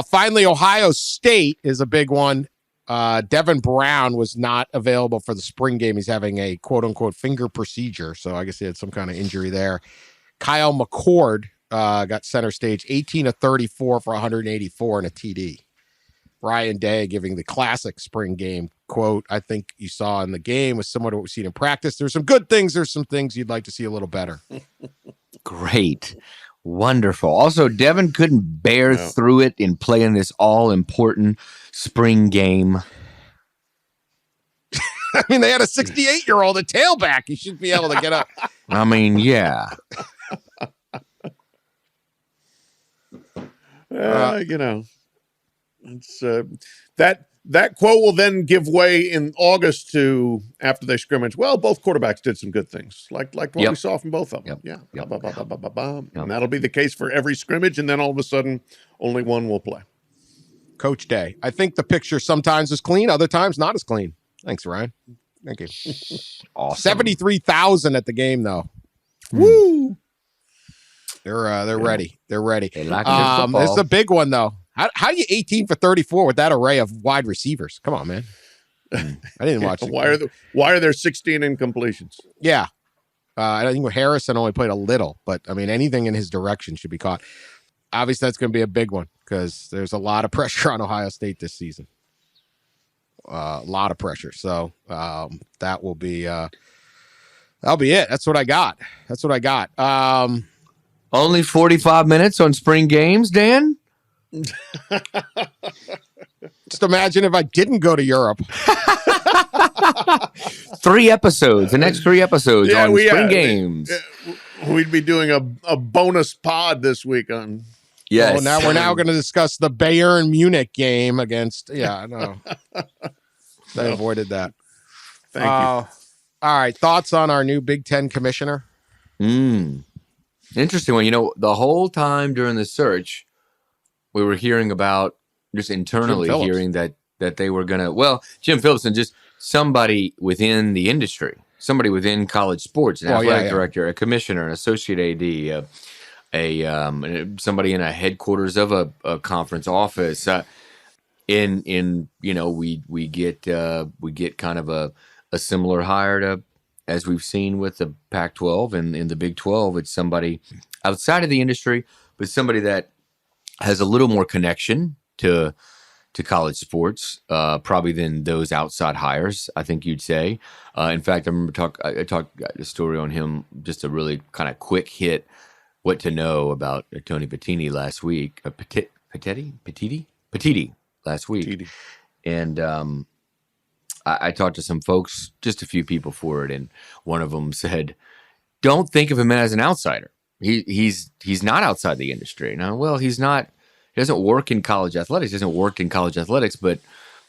Finally, Ohio State is a big one. Devin Brown was not available for the spring game. He's having a quote-unquote finger procedure, so I guess he had some kind of injury there. Kyle McCord got center stage, 18 of 34 for 184 and a TD. Ryan Day giving the classic spring game quote, I think you saw in the game was similar to what we've seen in practice. There's some good things. There's some things you'd like to see a little better. Great. Wonderful. Also, Devin couldn't bear through it in playing this all-important spring game. I mean, they had a 68-year-old at tailback. He should be able to get up. I mean, yeah. It's that quote will then give way in August to after they scrimmage. Well, both quarterbacks did some good things, like what we saw from both of them. And that'll be the case for every scrimmage, and then all of a sudden, only one will play. Coach Day. I think the picture sometimes is clean, other times not as clean. Thanks, Ryan. Thank you. Awesome. 73,000 at the game, though. Woo! They're ready. They're ready. They like their this is a big one, though. How do you 18 for 34 with that array of wide receivers? Come on, man. I didn't watch it. Why are there 16 incompletions? Yeah. I think Harrison only played a little, but I mean, anything in his direction should be caught. Obviously, that's going to be a big one because there's a lot of pressure on Ohio State this season. A lot of pressure. So that will be that'll be it. That's what I got. Only 45 minutes on spring games, Dan? Just imagine if I didn't go to Europe. 3 episodes, the next 3 episodes on spring games. We'd be doing a bonus pod this week on. Yes. Oh, now we're going to discuss the Bayern Munich game against. Yeah, no. I avoided that. Thank you. All right, thoughts on our new Big Ten commissioner? Interesting one. You know, the whole time during the search, we were hearing about just internally hearing that they were going to, well, Jim Phillips and just somebody within the industry, somebody within college sports, an athletic director, a commissioner, an associate AD, somebody in a headquarters of a conference office. We get kind of a similar hire to, as we've seen with the Pac-12 and in the Big 12, it's somebody outside of the industry, but somebody that has a little more connection to college sports, probably than those outside hires, I think you'd say. In fact, I remember I talked a story on him, just a really kind of quick hit, what to know about Tony Petitti last week. Petitti last week. Petitti. And I talked to some folks, just a few people for it, and one of them said, "Don't think of him as an outsider. He's not outside the industry." Now, well, he's not. He doesn't work in college athletics. He hasn't worked in college athletics, but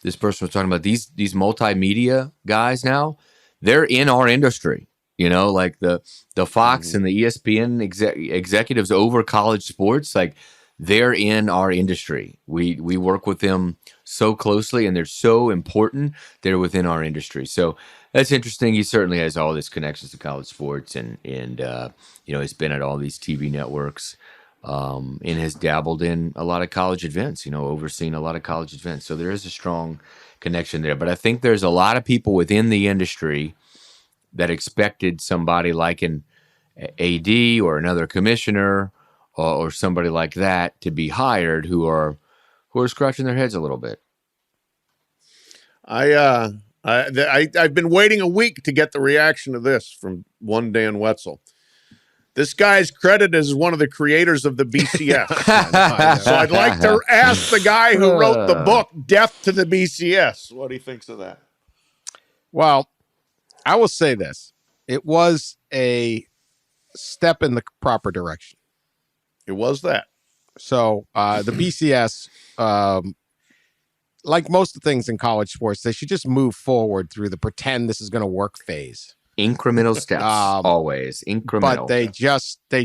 this person was talking about these multimedia guys now. They're in our industry. You know, like the Fox and the ESPN executives over college sports, like they're in our industry. We work with them so closely, and they're so important. They're within our industry. So that's interesting. He certainly has all these connections to college sports, and he's been at all these TV networks, and has dabbled in a lot of college events. Overseen a lot of college events. So there is a strong connection there. But I think there's a lot of people within the industry that expected somebody like an AD or another commissioner or somebody like that to be hired who are scratching their heads a little bit. I've been waiting a week to get the reaction to this from one Dan Wetzel. This guy's credited as one of the creators of the BCS. So I'd like to ask the guy who wrote the book, Death to the BCS, what he thinks of that. Well, I will say this. It was a step in the proper direction. It was that. So the BCS, like most of the things in college sports, they should just move forward through the pretend this is going to work phase. Incremental steps, always incremental. But they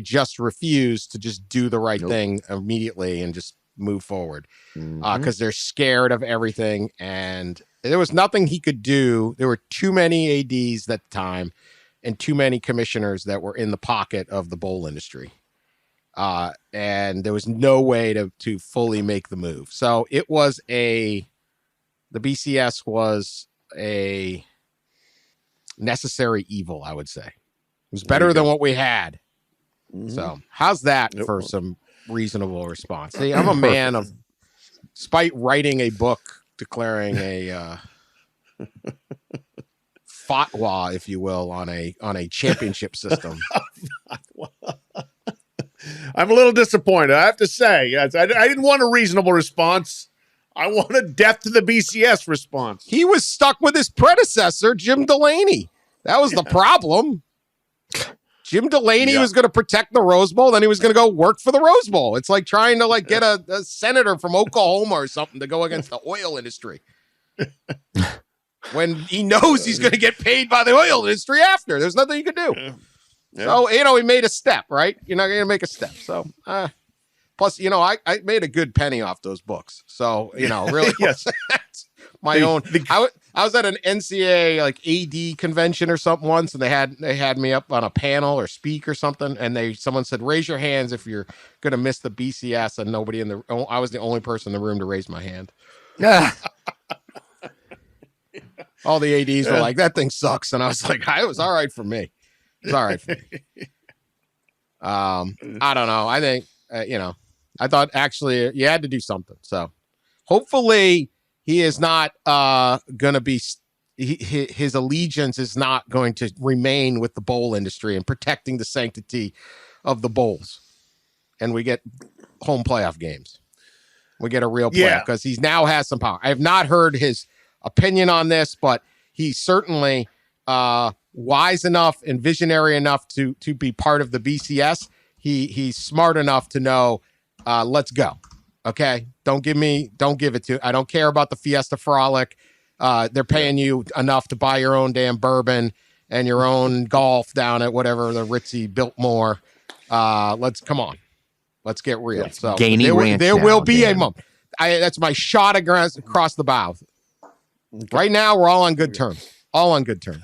just refuse to just do the right thing immediately and just move forward because they're scared of everything. And there was nothing he could do. There were too many ADs at the time and too many commissioners that were in the pocket of the bowl industry. And there was no way to fully make the move. So the BCS was a necessary evil, I would say. It was better than what we had. Mm-hmm. So how's that for some reasonable response? See, I'm a man of, despite writing a book declaring a fatwa, if you will, on a championship system. I'm a little disappointed, I have to say. I didn't want a reasonable response. I wanted death to the BCS response. He was stuck with his predecessor, Jim Delaney. That was the problem. Jim Delaney was going to protect the Rose Bowl, then he was going to go work for the Rose Bowl. It's like trying to get a senator from Oklahoma or something to go against the oil industry. When he knows he's going to get paid by the oil industry after. There's nothing you can do. Yeah. So, he made a step, right? You're not going to make a step. So, plus, I made a good penny off those books. So, really, yes. my own. I was at an NCAA AD convention or something once, and they had me up on a panel or speak or something, and someone said, "Raise your hands if you're going to miss the BCS," and I was the only person in the room to raise my hand. All the ADs were like, "That thing sucks," and I was like, "It was all right for me." It's all right for me. I don't know. I think, I thought actually you had to do something. So hopefully he is not going to be, his allegiance is not going to remain with the bowl industry and protecting the sanctity of the bowls. And we get home playoff games. We get a real playoff because he now has some power. I have not heard his opinion on this, but he's certainly wise enough and visionary enough to be part of the BCS. He's smart enough to know, let's go. Okay. Don't give it to, I don't care about the Fiesta Frolic. They're paying you enough to buy your own damn bourbon and your own golf down at whatever the Ritzy Biltmore. Come on. Let's get real. It's so there will be a moment. That's my shot across the bow. Okay. Right now, we're all on good terms. All on good terms.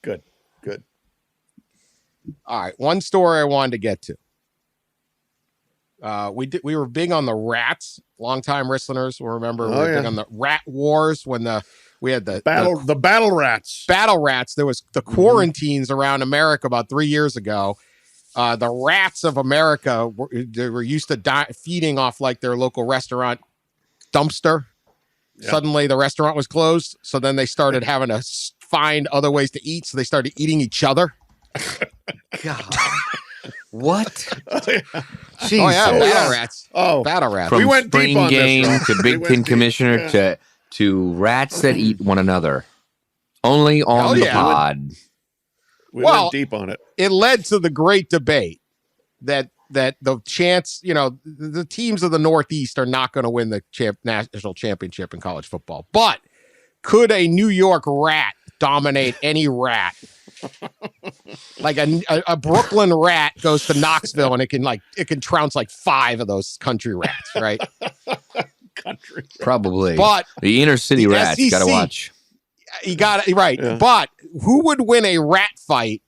Good. All right. One story I wanted to get to. We were big on the rats. Longtime listeners will remember we were big on the rat wars when we had the battle rats. Battle rats. There was the quarantines around America about 3 years ago. The rats of America were used to feeding off like their local restaurant dumpster. Yeah. Suddenly the restaurant was closed. So then they started having to find other ways to eat. So they started eating each other. God. What? Battle rats. Battle rats. From we went spring deep on game this, to Big Ten commissioner to rats that eat one another. Only on the pod. We went deep on it. It led to the great debate that the chance, the teams of the Northeast are not going to win the national championship in college football. But could a New York rat dominate any rat? Like a Brooklyn rat goes to Knoxville and it can trounce like 5 of those country rats, right? Country. Probably. But the inner city rats, SEC, gotta watch. You got it right. Yeah. But who would win a rat fight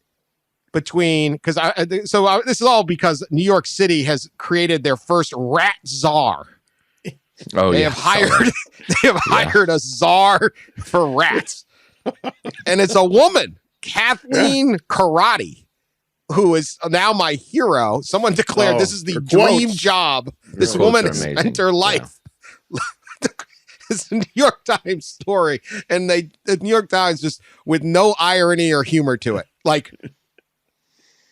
between? This is all because New York City has created their first rat czar. They have hired a czar for rats, and it's a woman. Kathleen Karate, who is now my hero. Someone declared this is the dream job. This woman has spent her life. It's a New York Times story, and the New York Times just with no irony or humor to it. Like,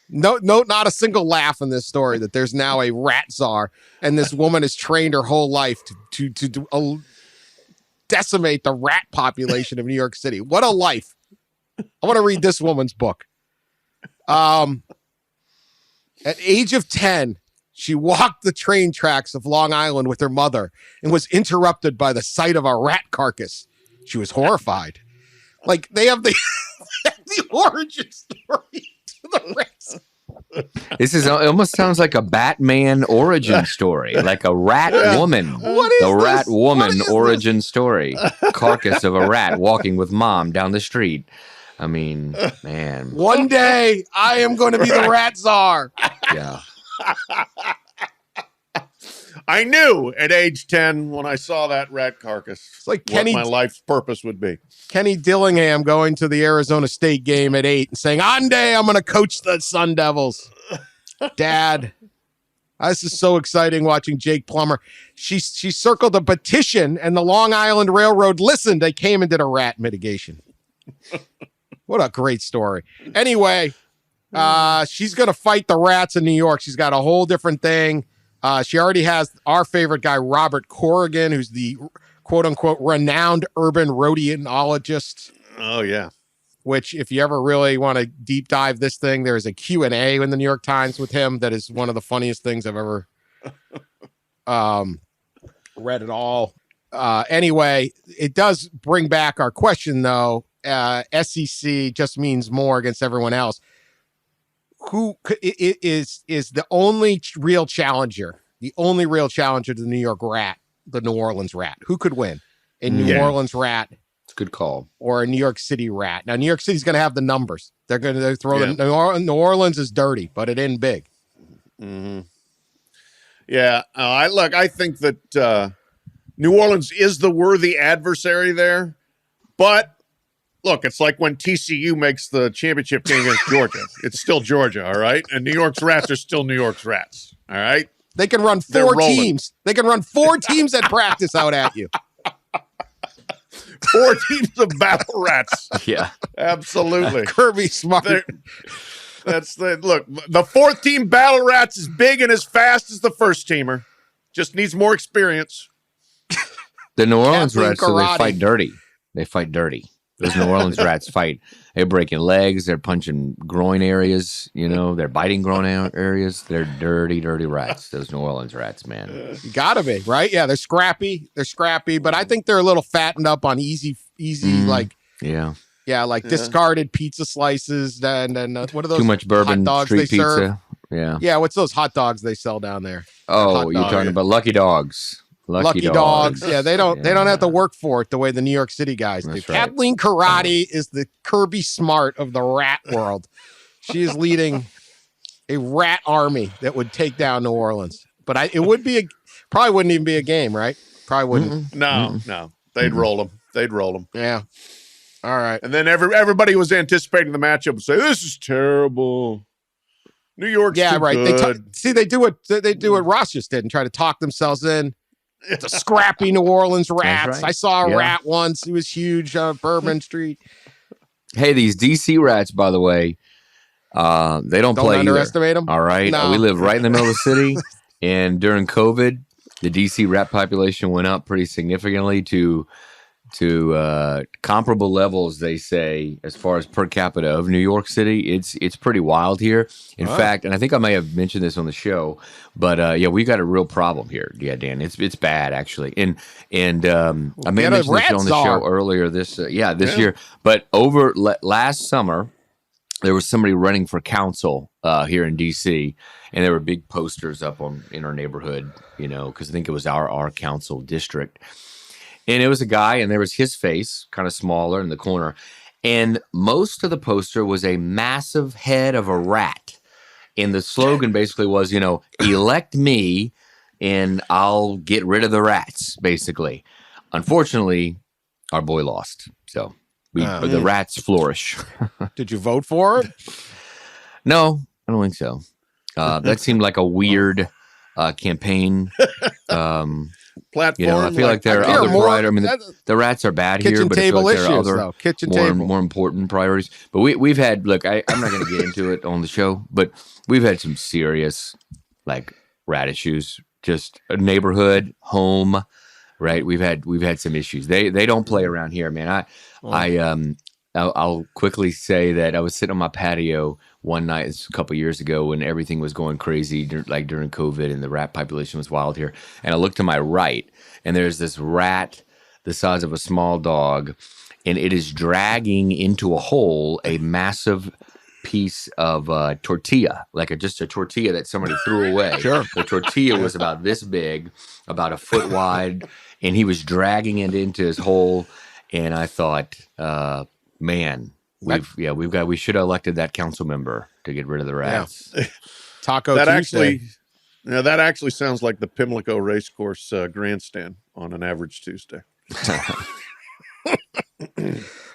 not a single laugh in this story that there's now a rat czar, and this woman has trained her whole life to decimate the rat population of New York City. What a life. I want to read this woman's book. At age of 10, she walked the train tracks of Long Island with her mother and was interrupted by the sight of a rat carcass. She was horrified. Like, they have the origin story to the rats. It almost sounds like a Batman origin story, like a rat woman. What is the this? rat woman origin story? Carcass of a rat walking with mom down the street. I mean, man. One day I am going to be the rat czar. Yeah. I knew at age 10 when I saw that rat carcass it's like what my life's purpose would be. Kenny Dillingham going to the Arizona State game at 8 and saying, "On day I'm going to coach the Sun Devils." Dad, this is so exciting watching Jake Plummer. She circled a petition and the Long Island Railroad listened. They came and did a rat mitigation. What a great story. Anyway, she's going to fight the rats in New York. She's got a whole different thing. She already has our favorite guy, Robert Corrigan, who's the quote-unquote renowned urban rodentologist. Oh, yeah. Which, if you ever really want to deep dive this thing, there's a Q&A in the New York Times with him that is one of the funniest things I've ever read at all. Anyway, it does bring back our question, though. SEC just means more against everyone else. Who is the only real challenger? The only real challenger to the New York Rat, the New Orleans Rat. Who could win? A New Orleans Rat. It's a good call. Or a New York City Rat. Now, New York City's going to have the numbers. They're going to throw the New Orleans is dirty, but it ain't big. Mm-hmm. Yeah, I think that New Orleans is the worthy adversary there, but Look, it's like when TCU makes the championship game against Georgia. It's still Georgia, all right? And New York's Rats are still New York's Rats, all right? They can run four teams. They can run 4 teams at practice out at you. 4 teams of battle rats. Yeah. Absolutely. Kirby Smart. That's the look. The 4th team battle rats is big and as fast as the first teamer. Just needs more experience. The New Orleans Kathleen Rats, so they Karate. fight dirty. They fight dirty. Those New Orleans Rats fight. They're breaking legs. They're punching groin areas. You know, they're biting groin areas. They're dirty, dirty rats. Those New Orleans Rats, man. You gotta be, right? Yeah, they're scrappy. They're scrappy, but I think they're a little fattened up on easy, like discarded pizza slices. And what are those? Too much bourbon hot dogs street they pizza. serve? Yeah. Yeah, what's those hot dogs they sell down there? Oh, you're talking about Lucky Dogs. Lucky Dogs. Yeah, they don't have to work for it the way the New York City guys do. That's right. Kathleen Karate is the Kirby Smart of the rat world. She is leading a rat army that would take down New Orleans. But it would be probably wouldn't even be a game, right? Probably wouldn't. No. They'd roll them. Yeah. All right. And then everybody was anticipating the matchup and say, "This is terrible. New York's too right. good." They do what Ross just did and try to talk themselves in. It's a scrappy New Orleans Rats. right. I saw a rat once. He was huge on Bourbon Street. Hey, these DC Rats, by the way, they don't play underestimate them. All right. No. We live right in the middle of the city. And during COVID, the DC rat population went up pretty significantly to comparable levels, they say, as far as per capita of New York City. It's pretty wild here. In fact, and I think I may have mentioned this on the show, but we got a real problem here. Yeah, Dan, it's bad actually. And I may have mentioned this on the show earlier this year, but last summer there was somebody running for council here in DC, and there were big posters up in our neighborhood, because I think it was our council district. And it was a guy, and there was his face, kind of smaller in the corner. And most of the poster was a massive head of a rat. And the slogan basically was, elect me and I'll get rid of the rats, basically. Unfortunately, our boy lost. So the rats flourish. Did you vote for him? No, I don't think so. That seemed like a weird campaign. Platform. I feel like there are other priorities. I mean, the rats are bad here, but I feel like there are other more important priorities. But we've had, look, I'm not going to get into it on the show, but we've had some serious rat issues. Just a neighborhood, home, right? We've had some issues. They don't play around here, man. I'll quickly say that I was sitting on my patio one night a couple years ago when everything was going crazy, during COVID, and the rat population was wild here. And I looked to my right, and there's this rat the size of a small dog, and it is dragging into a hole a massive piece of tortilla, just a tortilla that somebody threw away. Sure. The tortilla was about this big, about a foot wide, and he was dragging it into his hole. And I thought, man, we should have elected that council member to get rid of the rats. Yeah. Taco that Tuesday. That actually sounds like the Pimlico Racecourse grandstand on an average Tuesday.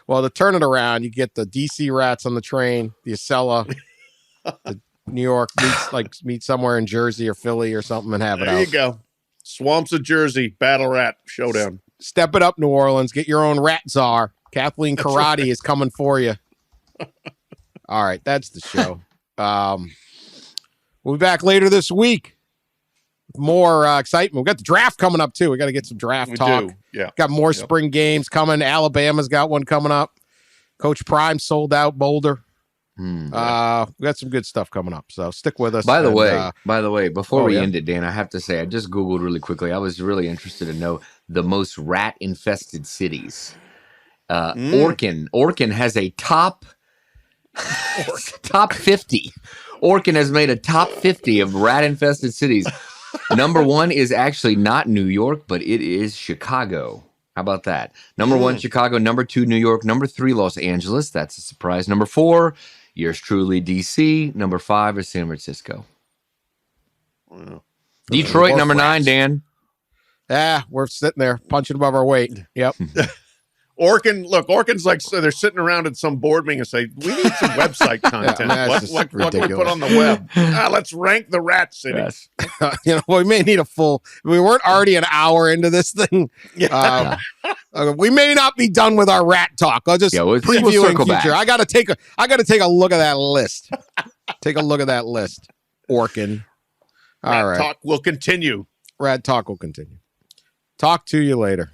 Well, to turn it around, you get the DC Rats on the train, the Acela, the New York meet somewhere in Jersey or Philly or something and have it out. There you go. Swamps of Jersey, Battle Rat Showdown. Step it up, New Orleans. Get your own rat czar. Kathleen Karate is coming for you. All right, that's the show. We'll be back later this week. More excitement. We've got the draft coming up, too. We got to get some draft talk. Yeah. Got more spring games coming. Alabama's got one coming up. Coach Prime sold out Boulder. We got some good stuff coming up, so stick with us. By the way, before we end it, Dan, I have to say I just Googled really quickly. I was really interested to know the most rat-infested cities. Orkin has a top 50. Orkin has made a top 50 of rat-infested cities. Number 1 is actually not New York, but it is Chicago. How about that? Number 1, Chicago. Number 2, New York. Number 3, Los Angeles. That's a surprise. Number 4, yours truly, D.C. Number 5 is San Francisco. Wow. Detroit, number 9, Dan. We're sitting there punching above our weight. Yep. Orkin's like, so they're sitting around at some board meeting and say, we need some website content. What can we put on the web? Let's rank the rat cities. Yes. We may need we weren't already an hour into this thing. We may not be done with our rat talk. I'll just preview in future. Back. I gotta take a look at that list. Take a look at that list. Orkin. All right. Rat talk will continue. Rat talk will continue. Talk to you later.